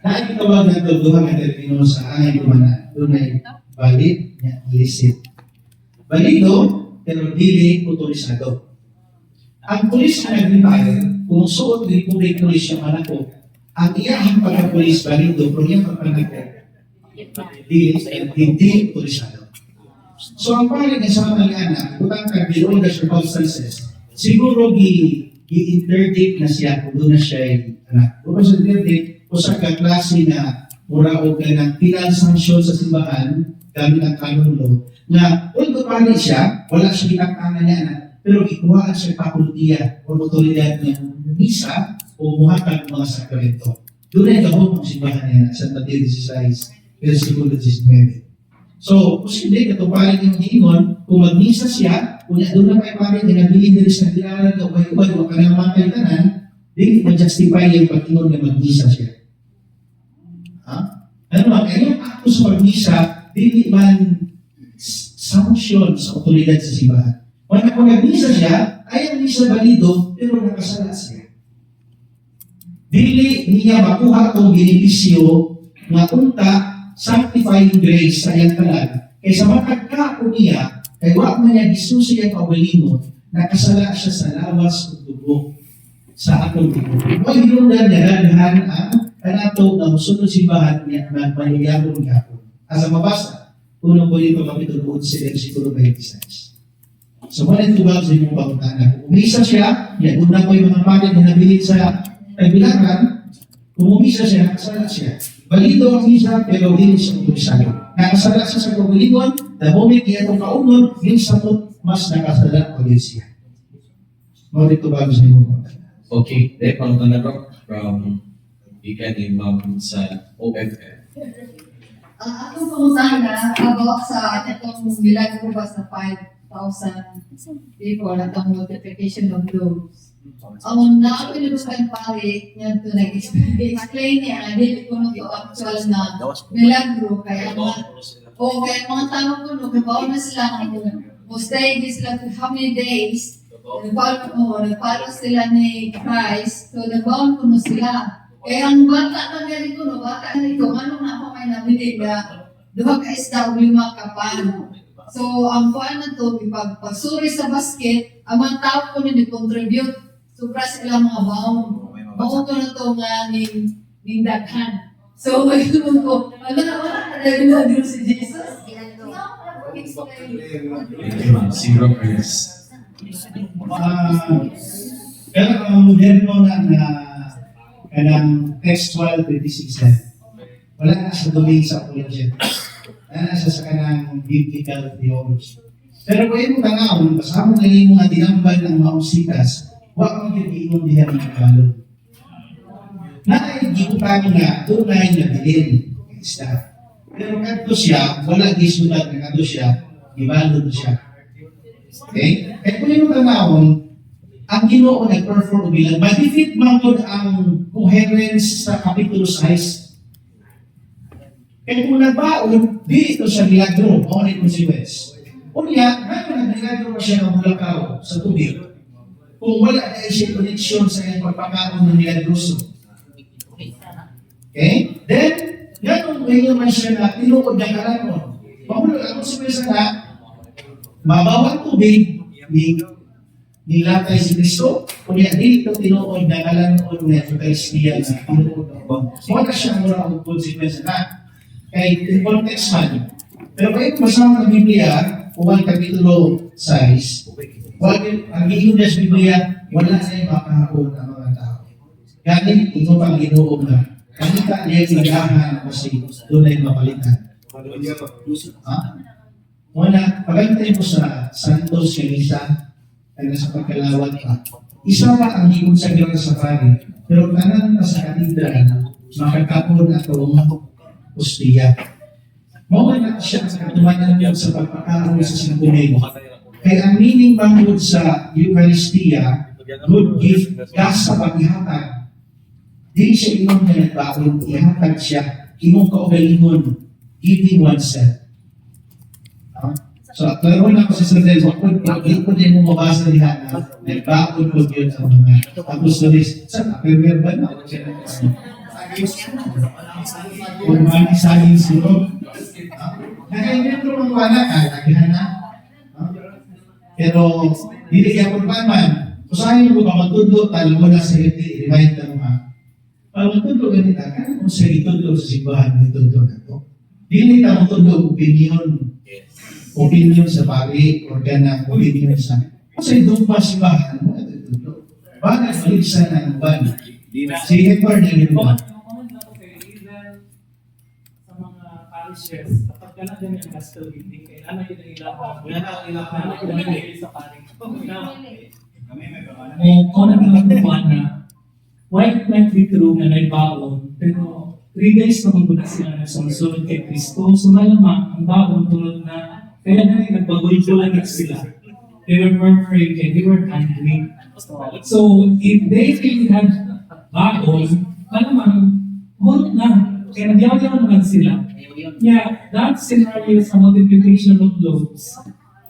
Nakikitawag na ito, duha ka termino sa aking kumana. Doon ay valid, illicit. Valido, pero dili otorisado. Ang pulis na nag-retire, kung suot din pulis siya manako, ang iyahang pagkapulis valido, kung iyang pagkapulis, hindi otorisado. So ang pare nga sa mga anak, kutang below the circumstances, siguro gi-interdict na siya kung doon na siya ay anak. Kung sa interdict, o sa kaklase na mura o ka ng penal sanction sa simbahan, gamit ang canon law, na although pare siya, wala siya kinaktangan niya anak, pero ikuhaan siya pakultiya o otoridad ng misa o muhatag mga sakramento. Doon ay gabong ang simbahan niya sa Mateo 16, versikulo 19. So, posible katuparan yung hiingon, kung magmisa siya, kung doon na may pare, ginabili nila sa kailangan na ubay-ubay, o kanang mga kaitanan, di ma-justify yung pag-ingon na magmisa siya. Ha? Ano ba? Kaya yung akto sa magmisa, di man sanction sa otoridad sa simbahan. Kung nagmisa siya, ay ang misa balido, pero nakasala siya. Dili niya makuha itong benepisyo nga unta sanctifying grace sa iyang talag. Kaysa matagkao niya, kay wak man niya gisusi ang kawalingon, nakasala siya sa lawas o dugo sa atong dugo. Kung hinundan niya daghan ang kanato na musunod simbahan niya na mangyayabong gapon. Asa mabasa, unang Korinto kapitulo 11, versikulo 26. So, wala ito ba sa inyong pangutana? Kung umisa siya, yan, una ko yung mga pagod na nabilit sa kaibilangan, kung umisa siya, nakasala siya. Balido ang misa, pero hindi siya umisayo. Nakasala siya sa kagulingon, the moment niya itong kaunon, yung sapot, mas nakasala ulit siya. Wala ito ba sa inyong pangutana? Okay, then pangutana ko from Ikan Imam sa OFF. Akong pangutana about sa itong milagro ba sa 5,000 people at ang multiplication of loaves. Ang napilusan pare niya ito nag-explain niya na hindi ko to actual na milagro kaya mga tao ko nagbabaw na sila stay sila to how many days nagpalo sila ni Christ so nagbaw ko sila kaya ang bata na gari ko bata na ito ano na ako may nabili na duha ka isda o 5 kapan. So, ang kuhaan na ito, pag-suri sa basket, ang mga tao ko na contribute sobra sila mga baon. Baon ko na ito nga ning daghan. So, mayroon ko, wala na si Jesus. Zero prayers. Pero ang moderno na kanang textual 26 wala na sa domain sa apologetic. Wala na sa kanang biblical theology. Pero kung yung tangaon, basta mo na yung mga dinambal ng mga usikas, huwag mong yung diyan ng kabalog. Naigikutan nga, tunay na bilin. Isda. Pero kanto siya, wala gisulat na kanto siya, ibalog siya. Okay? At kung yung tangaon, ang Ginoo nag-perform bilang, ma-defeat mangod ang coherence sa Kapitulo 6. Kaya kung nagbaon, di ito sa milagro, o na consequence. Unya, ngayon nag-milagro pa siya ng bulakaw sa tubig. Kung wala na siya connection sa iyong pagpakaon ng milagroso. Okay? Then, ganun ngayon man siya na tinuod na karanon. Pamulo ang consequence na, mabawang tubig, nilatay si Kristo, kunya di ito tinuod na kalanon ng Eucharistia na tinuod. Wala siya muna ang consequence na, kay context man. Pero kaya masama ng Biblia, kung kapitulo 6, ang giingon sa Biblia, wala na yung makahapon ang mga tao. Ganit, ito pang Ginoo na. Kanita niya yung nagahan kasi doon ay mapalitan. Ha? Wala, pagantay mo sa Santos Kanisa, kaya sa pagkalawat pa. Isa pa ang higon sa Girang Safari, pero kanan na sa katidral, makakapon at Ostiya. Mawala na siya sa katumanan niya sa pagpakaroon sa Santunin. Kaya ang meaning bangod sa Eucharistia, good gift, gas sa paghihatag. Di siya imong na nagbaon, ihatag siya, imong kaugalingon, giving oneself. So, klaro na ko sa Sardel, hindi ko din mo mabasa niya na nagbaon ko yun sa mga apostolis. Sa kapirmer ba na? Kung mani saging sirog. Nakaimento ng wala ka, nagihan na. Pero, hindi kaya kung man, kung saan yung mga magtudlo, talo mo na sa hindi, remind ka naman. Pag magtudlo ganito, kaya kung sa itudlo sa simbahan, itudlo na to. Hindi ka magtudlo opinion sa pari, or ganang opinion sa... Kasi doon pa simbahan mo, itudlo. Bakit maligsan ng ban? Si Hector na yun ba? Sa mga parishes, kapag ka na din yung gospel meeting, kailangan yun ang ilaw sa paring. Kung ano naman ito na, why it might be true na naibaon, Pero 3 days naman ko na sila nagsunod kay Kristo. So malamang, ang baon tulad na, kaya na rin nagpagultulan na sila. They were murmuring and they were hungry. So if they really had baon, malamang, hold na. Kaya nagyaw naman sila. Yeah, that scenario sa multiplication of loaves.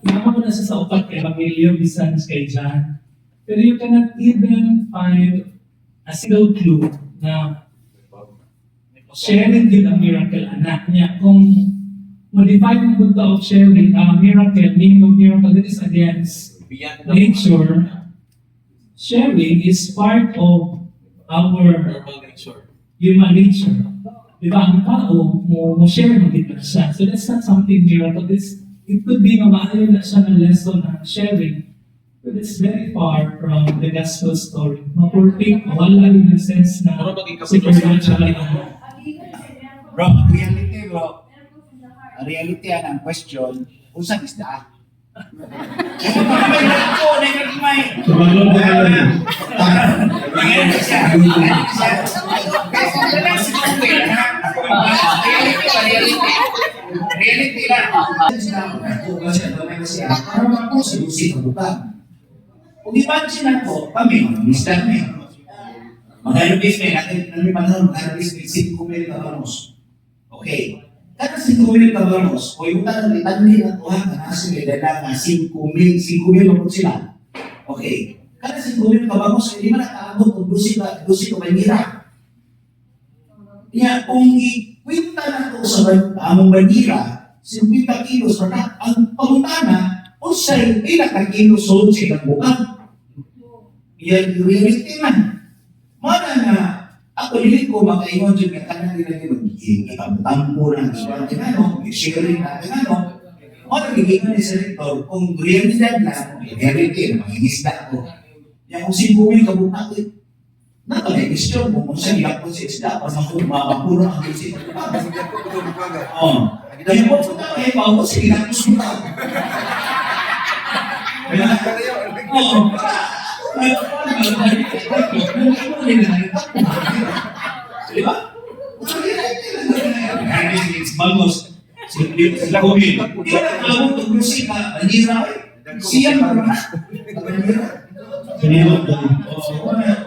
Naman ko na siya sa upat kay Evangelio bisan kay John. Pero you cannot even find a single clue na sharing din ang miracle anak niya. Kung modify mo the of sharing miracle, meaning of miracle, that is against nature. Sharing is part of our Normal nature. human nature. Diba, ang tao, mo share mo din siya. So that's not something miracle. It could be mamaayo na siya ng lesson ng sharing. But it's very far from the gospel story. Mapurpik, wala rin ng sense na Pero maging kapitulosan supernatural. Bro, ang reality bro. Ang reality ang question, usang isda. Sumagot na yan. Reality lang. Para ako sinusin ang buka. Kung imagine ako, kami, mag-isda na eh. Mag-alubis na eh. Namin panahon, mag-alubis na 5 mil kabanos. Okay. Kada 5 mil kabanos, o yung tanong itangin at uha ka nasa may dala na 5 mil mapot sila. Okay. Kada 5 mil kabanos, hindi man nakaabot kung dusi ko manira. Kaya kung ikwinta na ito sa among banira, 50 kilos na ang pangutana, o sa'yo, ilang kilos sa silang bukang. Yan yung reality man. Mana na, ako nilin ko makaingon dyan ka kanan nila yung mag-tampo na natin ano, sharing natin ano. O nagiging ni sa rektor, kung realidad na, reality, makinisda ako. Yan kung 5,000 kabukang, nakalekisyon mo kung saan ilapon sa isda, para mapapuro ang isip. Oo. Kaya po sa tayo, paupo sa ilapos mo tao. Oo. Diba? Bagos. Sila kumin. Di ba nagkalabot ng musik na nanira eh? Siya naman na. Sinilot na.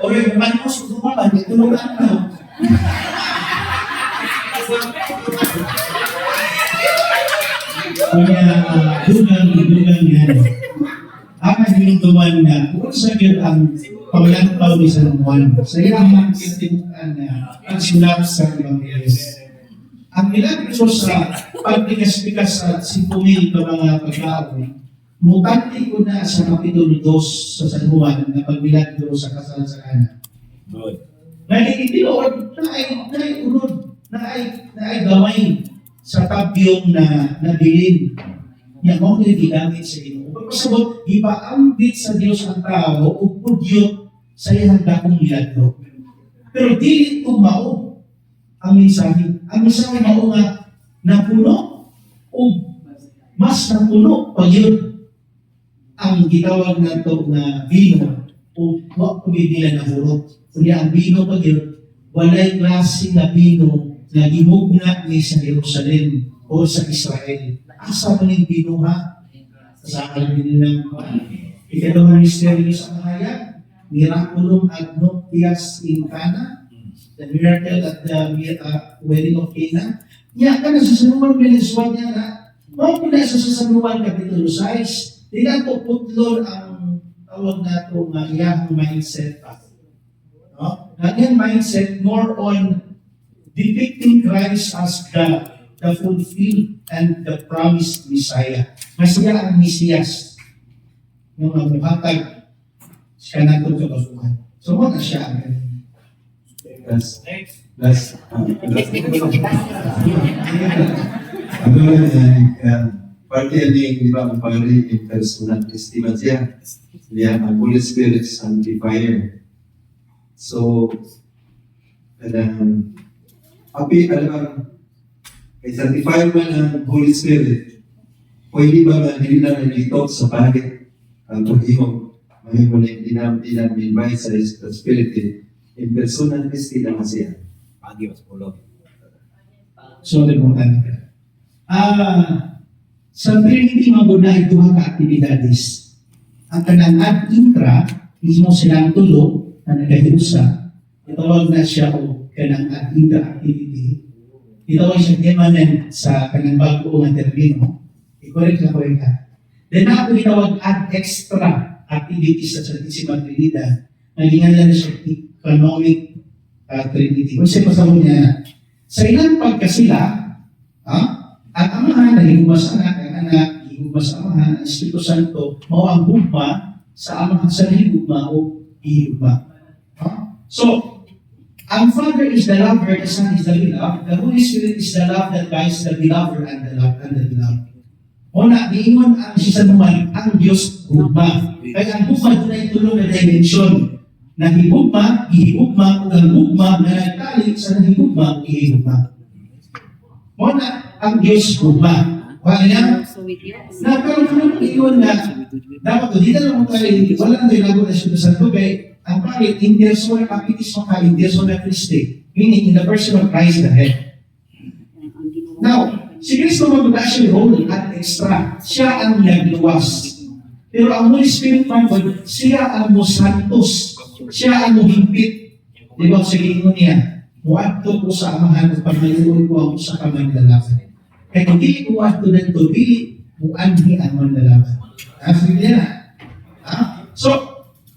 O yung bagos, tumalan, itulungan na. Kaya dugang yan. Ang hinutuman na, kung sa ang paglantaw ni San Juan, sa ilang kintimukan na ang sulat sa Evangelis. Ang ilang so sa pagpikas-pikas sa 5,000 ka mga pagkaon, mutante ko na sa Kapitulo 2 sa San Juan na pagbilagdo sa kasalansanan. Good. Nagigitilood na ay unod, na ay gamay sa tabyong na nabilin. Yan mo na ginamit sa Ginoo. Pagpasabot, ipaambit sa Diyos ang tao o pudyot sa iyang dakong milagro. Pero dili ito mao ang mensahe. Ang mensahe mao nga napuno o mas napuno pag yun ang gitawag na ito na vino o wag nila na hurot. Kunya ang vino pag yun, walay klase na vino na gimugna ni sa Jerusalem o sa Israel. Asa man yung vino ha? Sa akin ng ikalawang misteryo sa kahayag, miraculum ad nuptias in Cana, the miracle at the wedding of Cana. Niya ka na sa sanuman biliswan niya na, mga pula sa sanuman kapitulo 6, di na ito putlon ang tawag na ito nga iyahang mindset pa. No? Ang iyang mindset more on depicting Christ as the fulfilled and the promised Messiah. Mas siya ang Mesiyas. Yung magbuhatag siya na ito sa kasuhan. So, wala siya. Parte ini di ba ang pari in personal testimony siya. Dia ang Holy Spirit sanctifier. So, api alam kay sanctifier man ang Holy Spirit. Pwede ba na hindi na nag-talk sa bagay ang paghihong mahimo na dinam-invite sa Spirit in personal testimony siya. Agi mas pulo. So, limutan ka. Sa Trinity, mabuna ito ang aktibidades. Ang kanang ad intra, mismo silang tulo na nagahiusa, itawag na siya o kanang ad intra activity. Itawag siya immanent sa kanang bago nga termino. I-correct ka. Then ako itawag ad extra activities sa Santisima Trinidad. Nagingan na siya economic Trinity. Kung siya pasahon niya, sa ilang pagkasila, at amahan na higugma sa anak, ang anak, higugma sa amahan, ang Espiritu Santo, mao ang hugma sa amahan sa higugma o higugma. So, ang Father is the lover, the Son is the beloved, the Holy Spirit is the love that binds the belover and the love and the beloved. Una, diingon ang siya naman, ang Diyos hugma. Kaya ang hugma doon ay tulong na dimension na higugma, ihigugma, o ang hugma na nagtali sa nahigugma, ihigugma. Una, ang Diyos hugma. Kaya niya, nagkaroon ko ng iyon na dapat ko, dito lang tayo, wala nang tinago na siya sa tubig. Ang pangit, in persona capitis maka, in persona Christi. Meaning, in the person of Christ the head. Now, si Kristo magbuda siya role at extra. Siya ang nagluwas. Pero ang Holy Spirit man, siya ang musantos. Siya ang muhimpit. Di ba, sa gingon niya, muadto ko sa amahan at pagmayuon ko ako sa kamay lalaban. Kaya kung di ko muadto na ito, di muadhi ang mga lalaban. Sige na. So,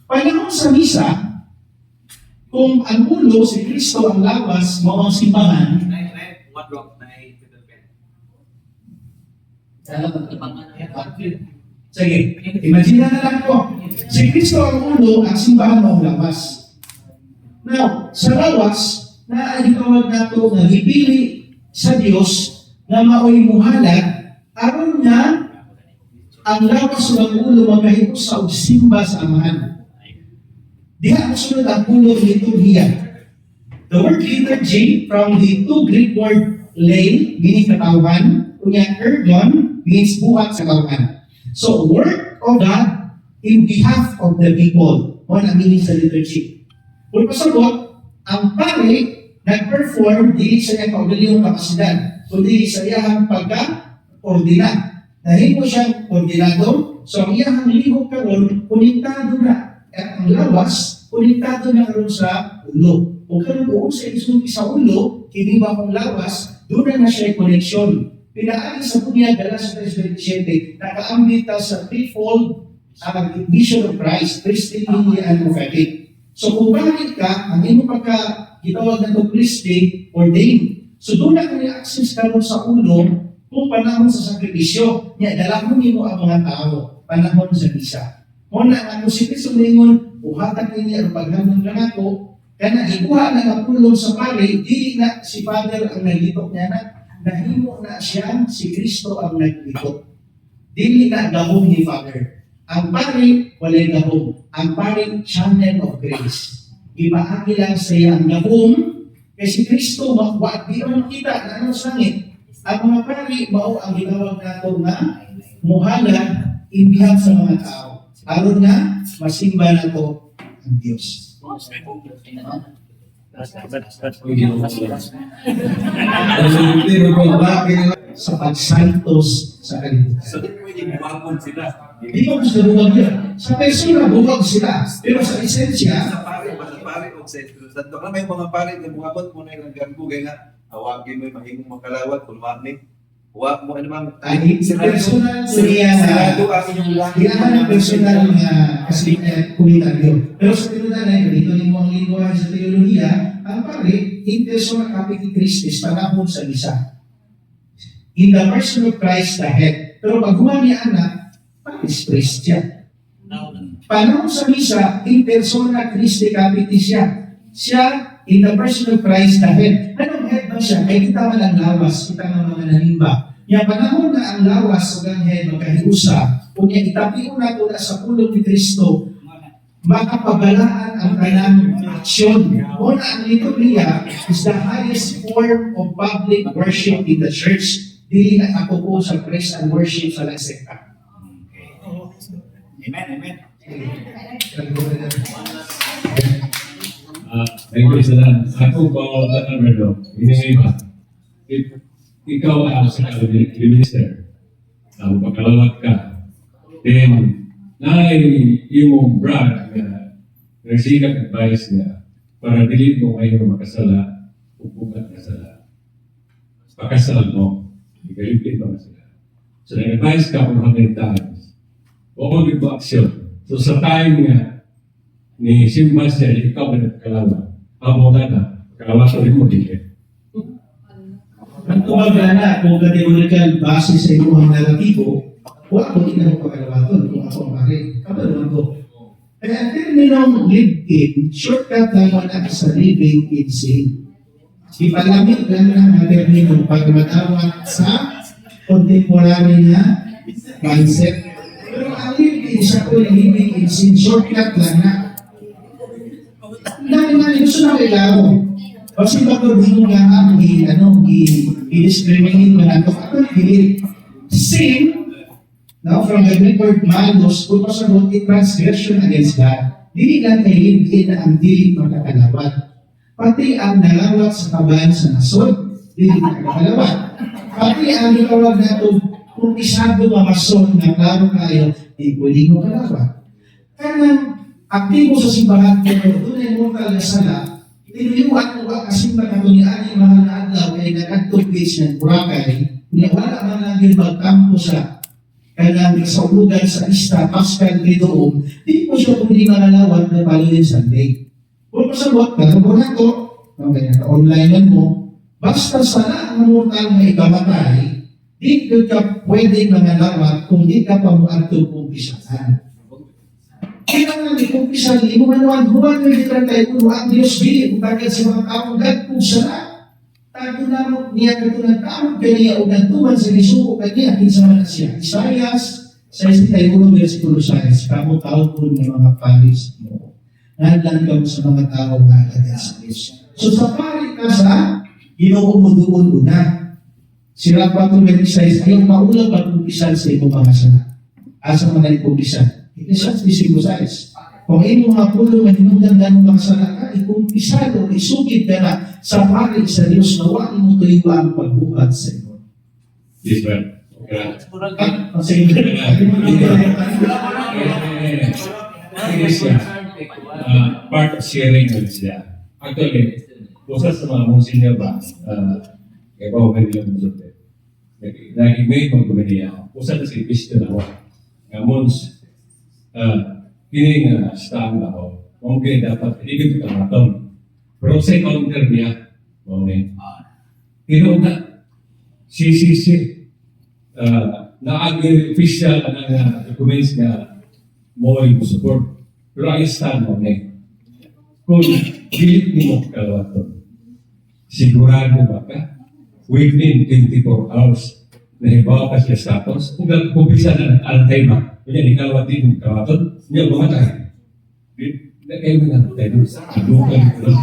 panahon sa misa, kung ang ulo, si Kristo ang lawas, mao ang simbahan, sige, imagine na lang po. Si Kristo ang ulo, ang simbahan mo ang lawas. Now, sa lawas, naalitawag na ito na ipili sa Diyos na mao'y muhalag, aron nga ang lawas ng ulo magahipos sa simba sa amahan. Diha ang sunod ang ulo ng liturhiya. The word liturgy from the two Greek word lay, meaning katawan, kunya ergon, means buhat sa katawan. So, work of God in behalf of the people. One ang meaning sa liturgy. Kung pasabot, ang pare nag-perform dili sa iyang kaugalingong kapasidad, kundi sa iyang pagka-ordina. Dahil mo siyang ordinado, so ang iyang lihok karon konektado na. At ang lawas, konektado na karon sa ulo. Kung karon doon sa isulti sa ulo, hindi ba kung lawas, doon na siya koneksyon. Pinaali sa punya Galas 3:27, nakaambita sa threefold vision of Christ, Christian, and prophetic. So kung bakit ka, ang iyong pagka-gitawag na ito Christi, ordained. So doon na kami access karon sa ulo kung panahon sa sakripisyo. Niya, dalahon mo ang mga tao, panahon sa misa. Muna, ang si Kristo ngayon, buhatan niya ang paghamon lang ako, kaya ikuha na ang pulong sa pare, di na si Father ang naglitok niya na, nahimo na siya, si Kristo ang naglitok. Dili na gahong ni Father. Ang pare, walay gahong. Ang pare, channel of grace. Ipaagi lang sa iya ang gahong, kaya si Kristo, di naman makita na ano sa langit. Ang mga pare, mao ang ginawag nato nga, muhalag, in behalf sa mga tao. Aron nga, masimba na to ang Diyos. Sa pagsantos sa kalibutan. So, pwede buwagod sila. Hindi ko gusto buwag yan. Sa persona, buwag sila. Pero sa esensya, Sa pare o sa Espiritu Santo. Kaya may mga pare na buhabot mo na yung naggampo kaya nga hawagin mo yung mahimong makalawat kung mamin. Huwag mo anumang ay personal niya na kailangan ng personal na kasi komunitaryo. Pero sa tinunan na ito, dito mo ang lingwahe sa teolohiya, ang pare, in persona capiti Christis, panahon sa misa. In the person of Christ the head. Pero pag huwag niya anak, Paris priest siya. Panahon sa misa, in persona Christi capiti siya. Siya, in the person of Christ the head. Anong head ba siya? Kaya kita man ang lawas, kita man mga nanimba. Yung panahon na ang lawas o ang head magkahiusa, kung yung itapion nato na sa pulong ni Kristo, makapabalaan ang kanang aksyon. Una, ang liturhiya is the highest form of public worship in the church. Dili na ako po sa praise and worship sa langsekta. Amen, amen. Amen. Thank you sa lang. Ako pa ako na naman, hindi ba? Ikaw ang secretary minister. Pagkalawat ka. Then, yung brad na nagsikap advice niya para dili mo kayo makasala, upukat na sala. Pakasal mo, ikalipin mo na sila. So, nag-advise ka for 100 times. O mag-action. So, sa time nga, ni Sebastian, ikaw na nagkalawa. Amo ka na, kalawa sa rin mo, dili. Ang tumaga na, kung categorical base sa iyong naratibo, wala ko ginagawa pagkalawaton kung ako ang pare. Kapag ko. Kaya ang terminong live-in, shortcut naman ang sa living in sin. Ipalamit lang ang terminong pagmatawag sa contemporary na mindset. Pero ang living sa ko living in sin, shortcut lang na. Namin gusto na kailangan. Kasi bago din nga ang i-discriminate mo na ito. Ako nagigit. Sin, now from the Greek word malos, kung pasagot, transgression against God. Dili lang kay live-in ang dili makakalawat. Pati ang nalawat sa kabayan sa nasod, dili makakalawat. Pati ang itawag na ito, kung isado mamasod na klaro kayo, di pwede mo kalawat. Kanang aktibo sa simbahan ko, tunay mo kalasala, tinuyuan mo ba kasi magkatunian yung mga naadlaw kay nag-active page ng Boracay, wala man lang yung magkampo sa kanang kasaulugan sa Ista, Pascal, Gridoom, di po siya pwede malalawat na Palilin Sunday. Kung pasabot ka, kung ako, online man mo, basta sana ang mortal na ikamatay, di ka pwede mangalawat kung di ka pa mo ato kumpisahan. Kaya nga, kumpisahan, hindi mo manuan, huwag may litran tayo kung ang Diyos bili, kung bagay sa mga taong kung sana, tago na mo, niya katulad taong kaniya o nantuman sa lisuko kaniya, kinsa man siya. Isaias, sa 61 versikulo 6, kamo taon po ng mga paris mo. Nandang ka sa mga tao na alaga sa Diyos. So sa pari ka sa Ginoo mo doon una. Sila pa ito may size, ayaw maulang pag-umpisan sa iyong mga sana. Asa mga ipumpisan. Ikisan sa 16. Kung iyong mga pulo na hinundan ng mga sana ka, ikumpisan o isugid ka na sa pari sa Diyos na wali mo tuyo ang pagbuhat sa iyo. Yes, sir. Okay. Kasi part of sharing with siya. Actually, usa sa mga monsignor ba, kaya ba okay lang mo sa lagi may magpapagaya. Usa na si Christian ako. Nga mons, kini nga stand ako. Okay, dapat hindi ko kamaton. Pero sa counter niya, okay. Kinuha, CCC, na-official na documents nga mo yung support. Pero ang stand mo na kung gilit mo kalawaton, sigurado ba ka? Within 24 hours, nahibawa ka siya status, kung nagpupisa na antay ba, kanya ni kalawatin yung kalawaton, niya bumatay. Kayo mo na tayo, sadukan ko.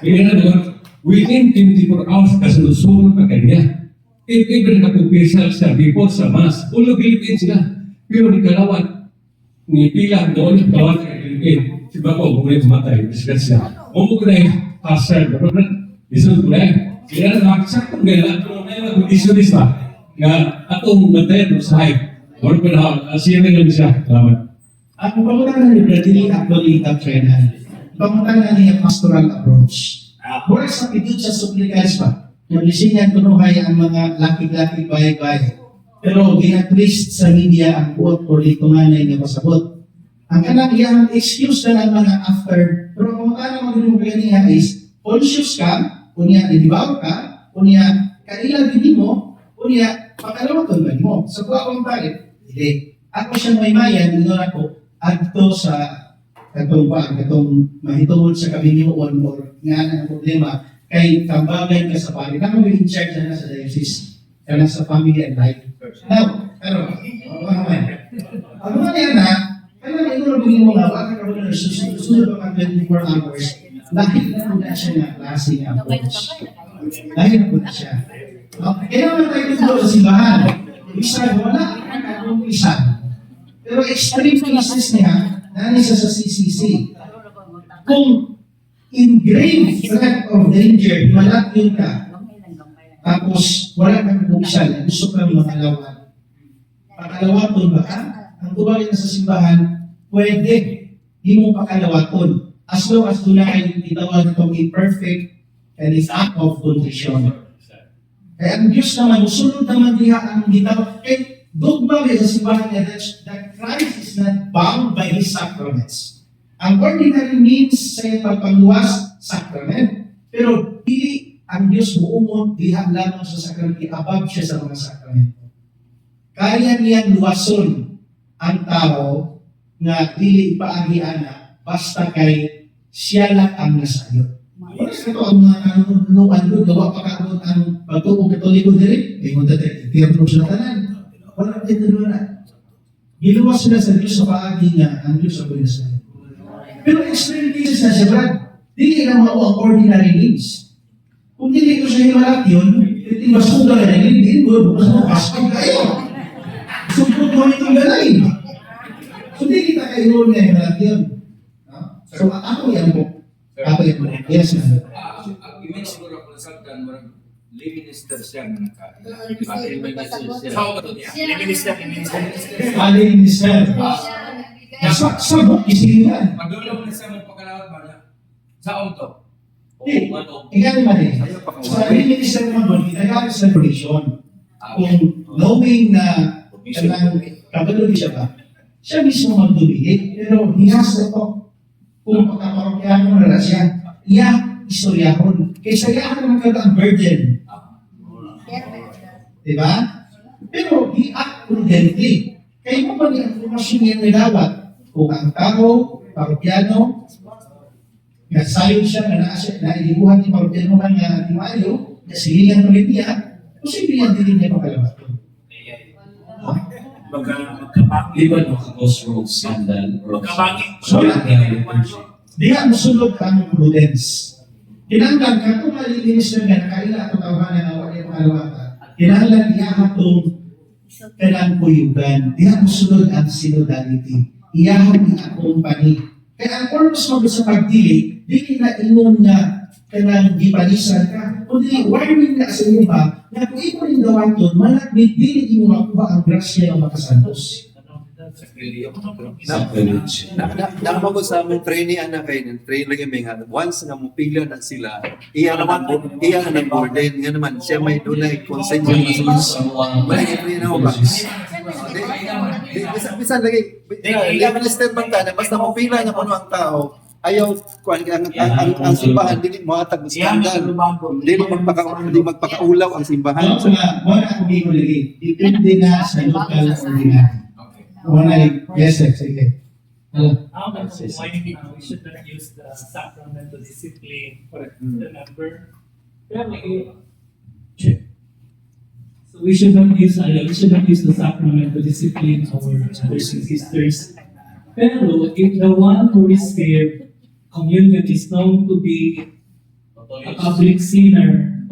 Kaya na naman, within 24 hours, kasunod-sunod ka kanya. Even nakupisa sa before sa mass, ulo Philippines sila. Pero ni kalawat, ni pila doon, kalawat ka Philippines. Si Bako, muli matay, discuss siya. Umug na yung pastor, pero isunod ko na yun. Kaya na nakasakong gala, kung may mag-isolis ba, nga atong matay sa hype. Or kung siya na lang siya. Salamat. Ang pagkakaroon ni Bradley actually doctrinal. Pagkakaroon niya pastoral approach. Mula sa pidut sa supplicants pa, naglisingan tunuhay ang mga laki-laki bayay-bayay. Pero ginatwist sa media ang buot o litunganay na pasabot. Ang kanang iyang excuse na lang mga after, pero kung ano mag-rinugay niya is, conscious ka, kunya nilibaw ka, kunya kailan din mo, kunya pakalawaton ba mo. Sa kuha akong talit, hindi. Ako siya may mayan, ino ako, adto sa katong mahitungod sa kabiniwon or nga ng problema, kay tambagan ka sa pari. Naka may in charge na sa diocese, kaya sa family and life. Now, ano nga yan na, kaya na ito na bugin mo nga, baka ka na susunod pa 24 hours, dahil na po na siya na klase ng approach. Dahil na po na siya. Kaya naman tayo dito sa simbahan. Isa, wala akong isa. Pero extreme cases niya, nanisa sa CCC. Kung in grave threat of danger, malakyon ka, tapos wala kang kumisal, gusto kang makalawan. Pakalawaton ba ka? Ang tubali na sa simbahan, pwede, di mo pakalawaton. As long as doon na kayo itawag itong imperfect and it's act of contrition. Kaya ang Diyos naman, musunod naman diha ang gitawag. Eh, dogma sa simbahan niya that Christ is not bound by His sacraments. Ang ordinary means sa iyong pagpangluwas, sacrament. Pero hindi ang Diyos muumot diha lamang sa sacrament, above siya sa mga sakramento. Kaya niyang luwason ang tao nga dili paagiana basta kay siya lang ang nasayo. Wala sa ito ang mga kanunuan doon, gawa pa karoon ang pagtuong katoliko diri, ay mo dati, tiyerno sila tanan. Wala dito na. Giluwas sila sa Diyos sa paagi nga ang Diyos ang nasayo. Pero extreme cases na siya, Brad, dili na mga ang ordinary needs. Kung dili ko siya himalat yun, hindi masuga na nilin mo, bukas mo, paspag kayo. Sumpunod mo itong galay. So, dili na kayo na himalat yun. So, ako yan po. Ako yan po. Yes, ma'am. Image siguro ako nasabdan, marang lay minister siya na nakaila. Ali minister. Sabot, isilingan. Pagdulaw na siya mong pagkalawat ba na? Saan to? Ikaw naman eh. Sa ali minister naman doon, ginagawa sa celebration. Kung knowing na kanang kabalo siya ba, siya mismo magdubili. Pero hihasa to. Kung pagkaparokyano na siya, istoryahon. Kaysa yahan naman kaga ang burden. Diba? Pero i-act prudently. Kaya mo ba niya informasyon yan nilawat? Kung ang tao, parokyano, nasayon siya na naidibuhan ni parokyano man nga ni Mario, na silingan ulit niya, posible yan din niya pagkalawat. Magkabang crossroads scandal or So, diha musulod ang prudence. Kinanglan ka kung malilinis na nakaila at tawanan na wala yung kalawatan. Kinanglan diha itong kanang kuyugan. Diha musulod ang synodality. Iyahan ni accompany. Kaya ang purpose mo sa pagdili, di na inom na kanang gipalisan ka. Kundi warning na sa iyo ba, na kung ito rin gawaton, malakbit di mo makuha ang grasya ng makasantos. Nakapagod sa among trainee anak kayo, train lagi may nga, once nga mupila na sila, iya ng burden, nga naman, siya may dunay consent sa mga malagi train ako ba? Bisan lagi, minister man ka, basta mupila na kuno ang tao, ayaw kuan ang simbahan dili mo atag skandal dili magpakaulaw ang simbahan Wala ako di mo lagi. Depende na sa local ordinary. Yes, sige. We should not use the sacramental discipline for the member. So we should not use the sacramental discipline of our brothers and sisters. Pero if the one who received communion is known to be a public sinner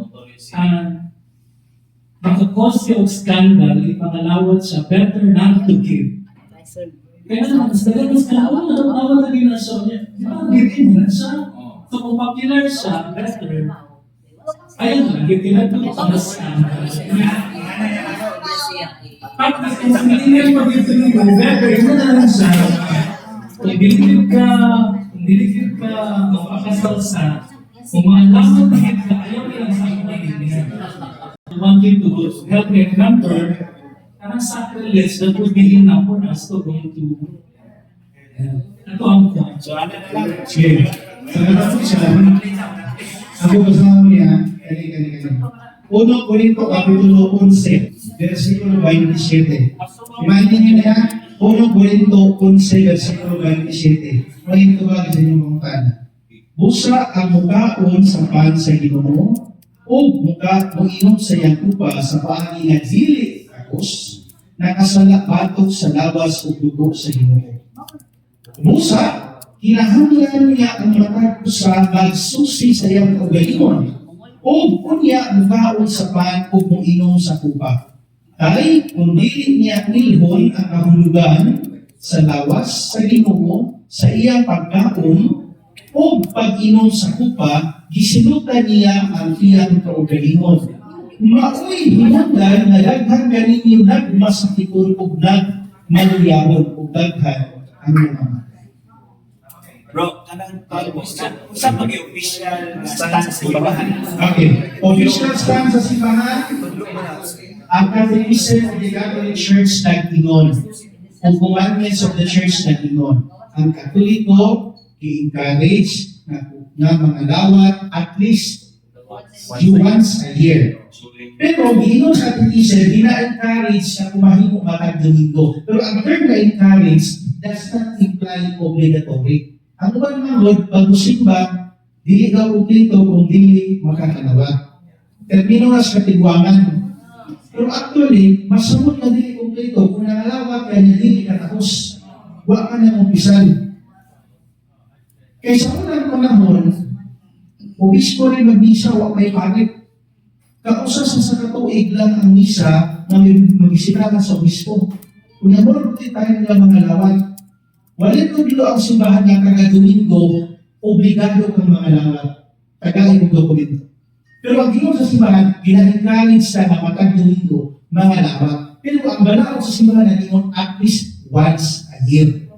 and makakos siya og scandal, ipangalawad siya, better not to give. Kaya naman, sa ganun scandal, natawag na din na siya. Give na siya. So kung popular siya, better. Ayun lang, gitinag ko ang scandal. Tapos kung hindi niya pag-ibig mo, better, yun na lang siya. Kung diligid ka, makakasal sa, kung mga lamang diligid ka, ayaw nilang sa akin wanting to help me remember parang sacrilege that would be enough for us to go to ito ang point. So, ano na lang? Sige. Salamat po siya. Ako kasama niya, kani. 1 Corinto Kapitulo 11, versikulo 27. Imagine niyo na 1 Corinto 11, versikulo 27. Ngayon ito ba sa inyong mga pana? Busa ang mukaon sa pan sa Ginoo, o muka mo inom sa iyang kupa sa paagi nga dili akos, nakasala batok sa labas o dugo sa Ginoo. Musa, kinahanglan niya ang matag sa magsusi sa iyang kaugalingon, o kunya mukaon sa pan o inom sa kupa. Kay kung dili niya nilhon ang kahulugan sa lawas sa Ginoo sa iyang pagkaon, O pag-inom sa kupa, gisinutan niya ang iyang kaugalingon. Maoy hinungdan nga daghan ganinyo nagmasakitun ug nagmaluyahon ug daghan ang mga matay. Bro, kanang tawag mo, sa mag-official stance sa simbahan. Okay, official stand sa simbahan, ang Catechism of the Catholic Church nag-ingon, ang commandments of the Church nag-ingon. Ang Katoliko, i-encourage na mga lawat at least once a year. Pero giingon sa Catechism, gina-encourage na kumahimo matag Domingo. Pero ang term na encourage does not imply obligatory. Ang ubang mangod, pag musimba, dili ka kumplito kung dili makakalawa. Termino nga sa katigwangan. Pero actually, masamot na dili kumplito kung nangalawa ka na dili katapos. Wa ka na umpisal. Kaya sa unang panahon, obispo rin mag-misa, wa may pangit. Kausa sa katuig lang ang misa na may magisikalan sa obispo. Kung naman tayo nila mga lawat, walit ko dito ang simbahan na kada Domingo, obligado kang mga lawat. Tagain ng dokumento. Pero ang ginoo sa simbahan, gina-encourage sa matag Domingo, mga lawat. Pero ang balaod sa simbahan na ginoo at least once a year.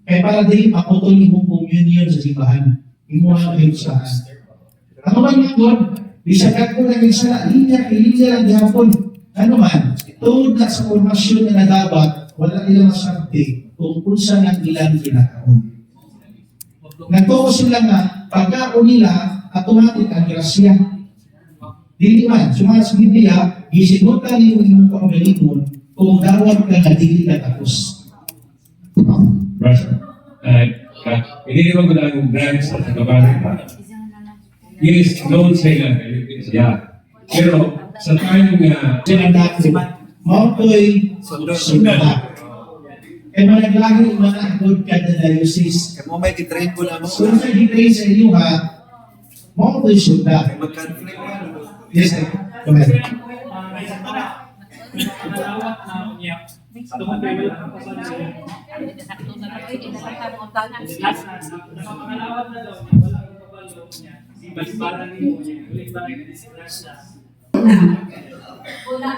Kaya para dili maputol imong communion sa simbahan. Imo ang usahan. Ano man yun? Bisagat ko na yung sa linya lang gihapon. Ano man, tungod na sa formasyon na nadabat, wala nilang masabti kung unsa ng ilang kinakaon. Nagtuko sila nga, pagkaon nila, automatic ang grasya. Dili man, sumala sa Biblia, gisinutan niyo yung panggalingon kung dawat ka na dili ka tapos. Brother, hindi naman ko na ang brands sa kabahan pa. Yes, don't say that. Yeah. Pero sa time nga, Sinanda ko, mautoy sunda. Kaya managlahi mga agod kada diocese. Kaya mo may i-train ko lang mo. Kung sa gitrain sa inyo ha, mautoy sunda. Mag-conflict yan. Yes, sir. Come ahead.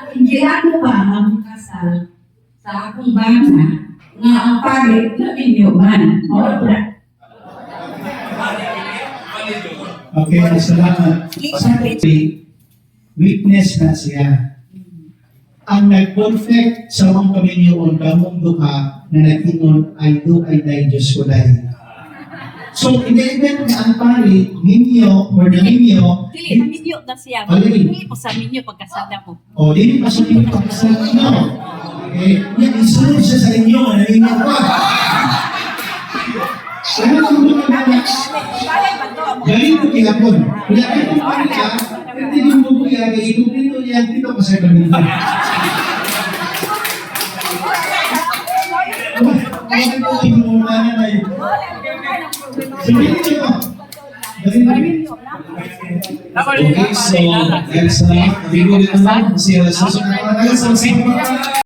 Hindi ako pa ang kasal sa akong bana nga ang pare na ninyo man. Wala. Okay, salamat. Witness na siya. Ang nag-perfect sa mga kaminyoon, kamong duha na nag-ingon, I do, I die, Diyos ko dahil. So, in the event na ang pari, ninyo, or na ninyo, Dili, sa minyo na siya. Alin? Dili po sa minyo pagkasada ko. o dili pa sa inyo pagkasal ninyo. Okay? Yan, isunod siya sa inyo, na ninyo ko. Ano ang mga Balay ba to? galing ko kinapon. Kaya ito pa rin ka, hindi yung bubuya, ito dito yan, dito pa sa ibang dito. Bakit po yung mga na yun? Sabihin niyo. Okay, so, that's, hindi ko din naman, siya sa susunod.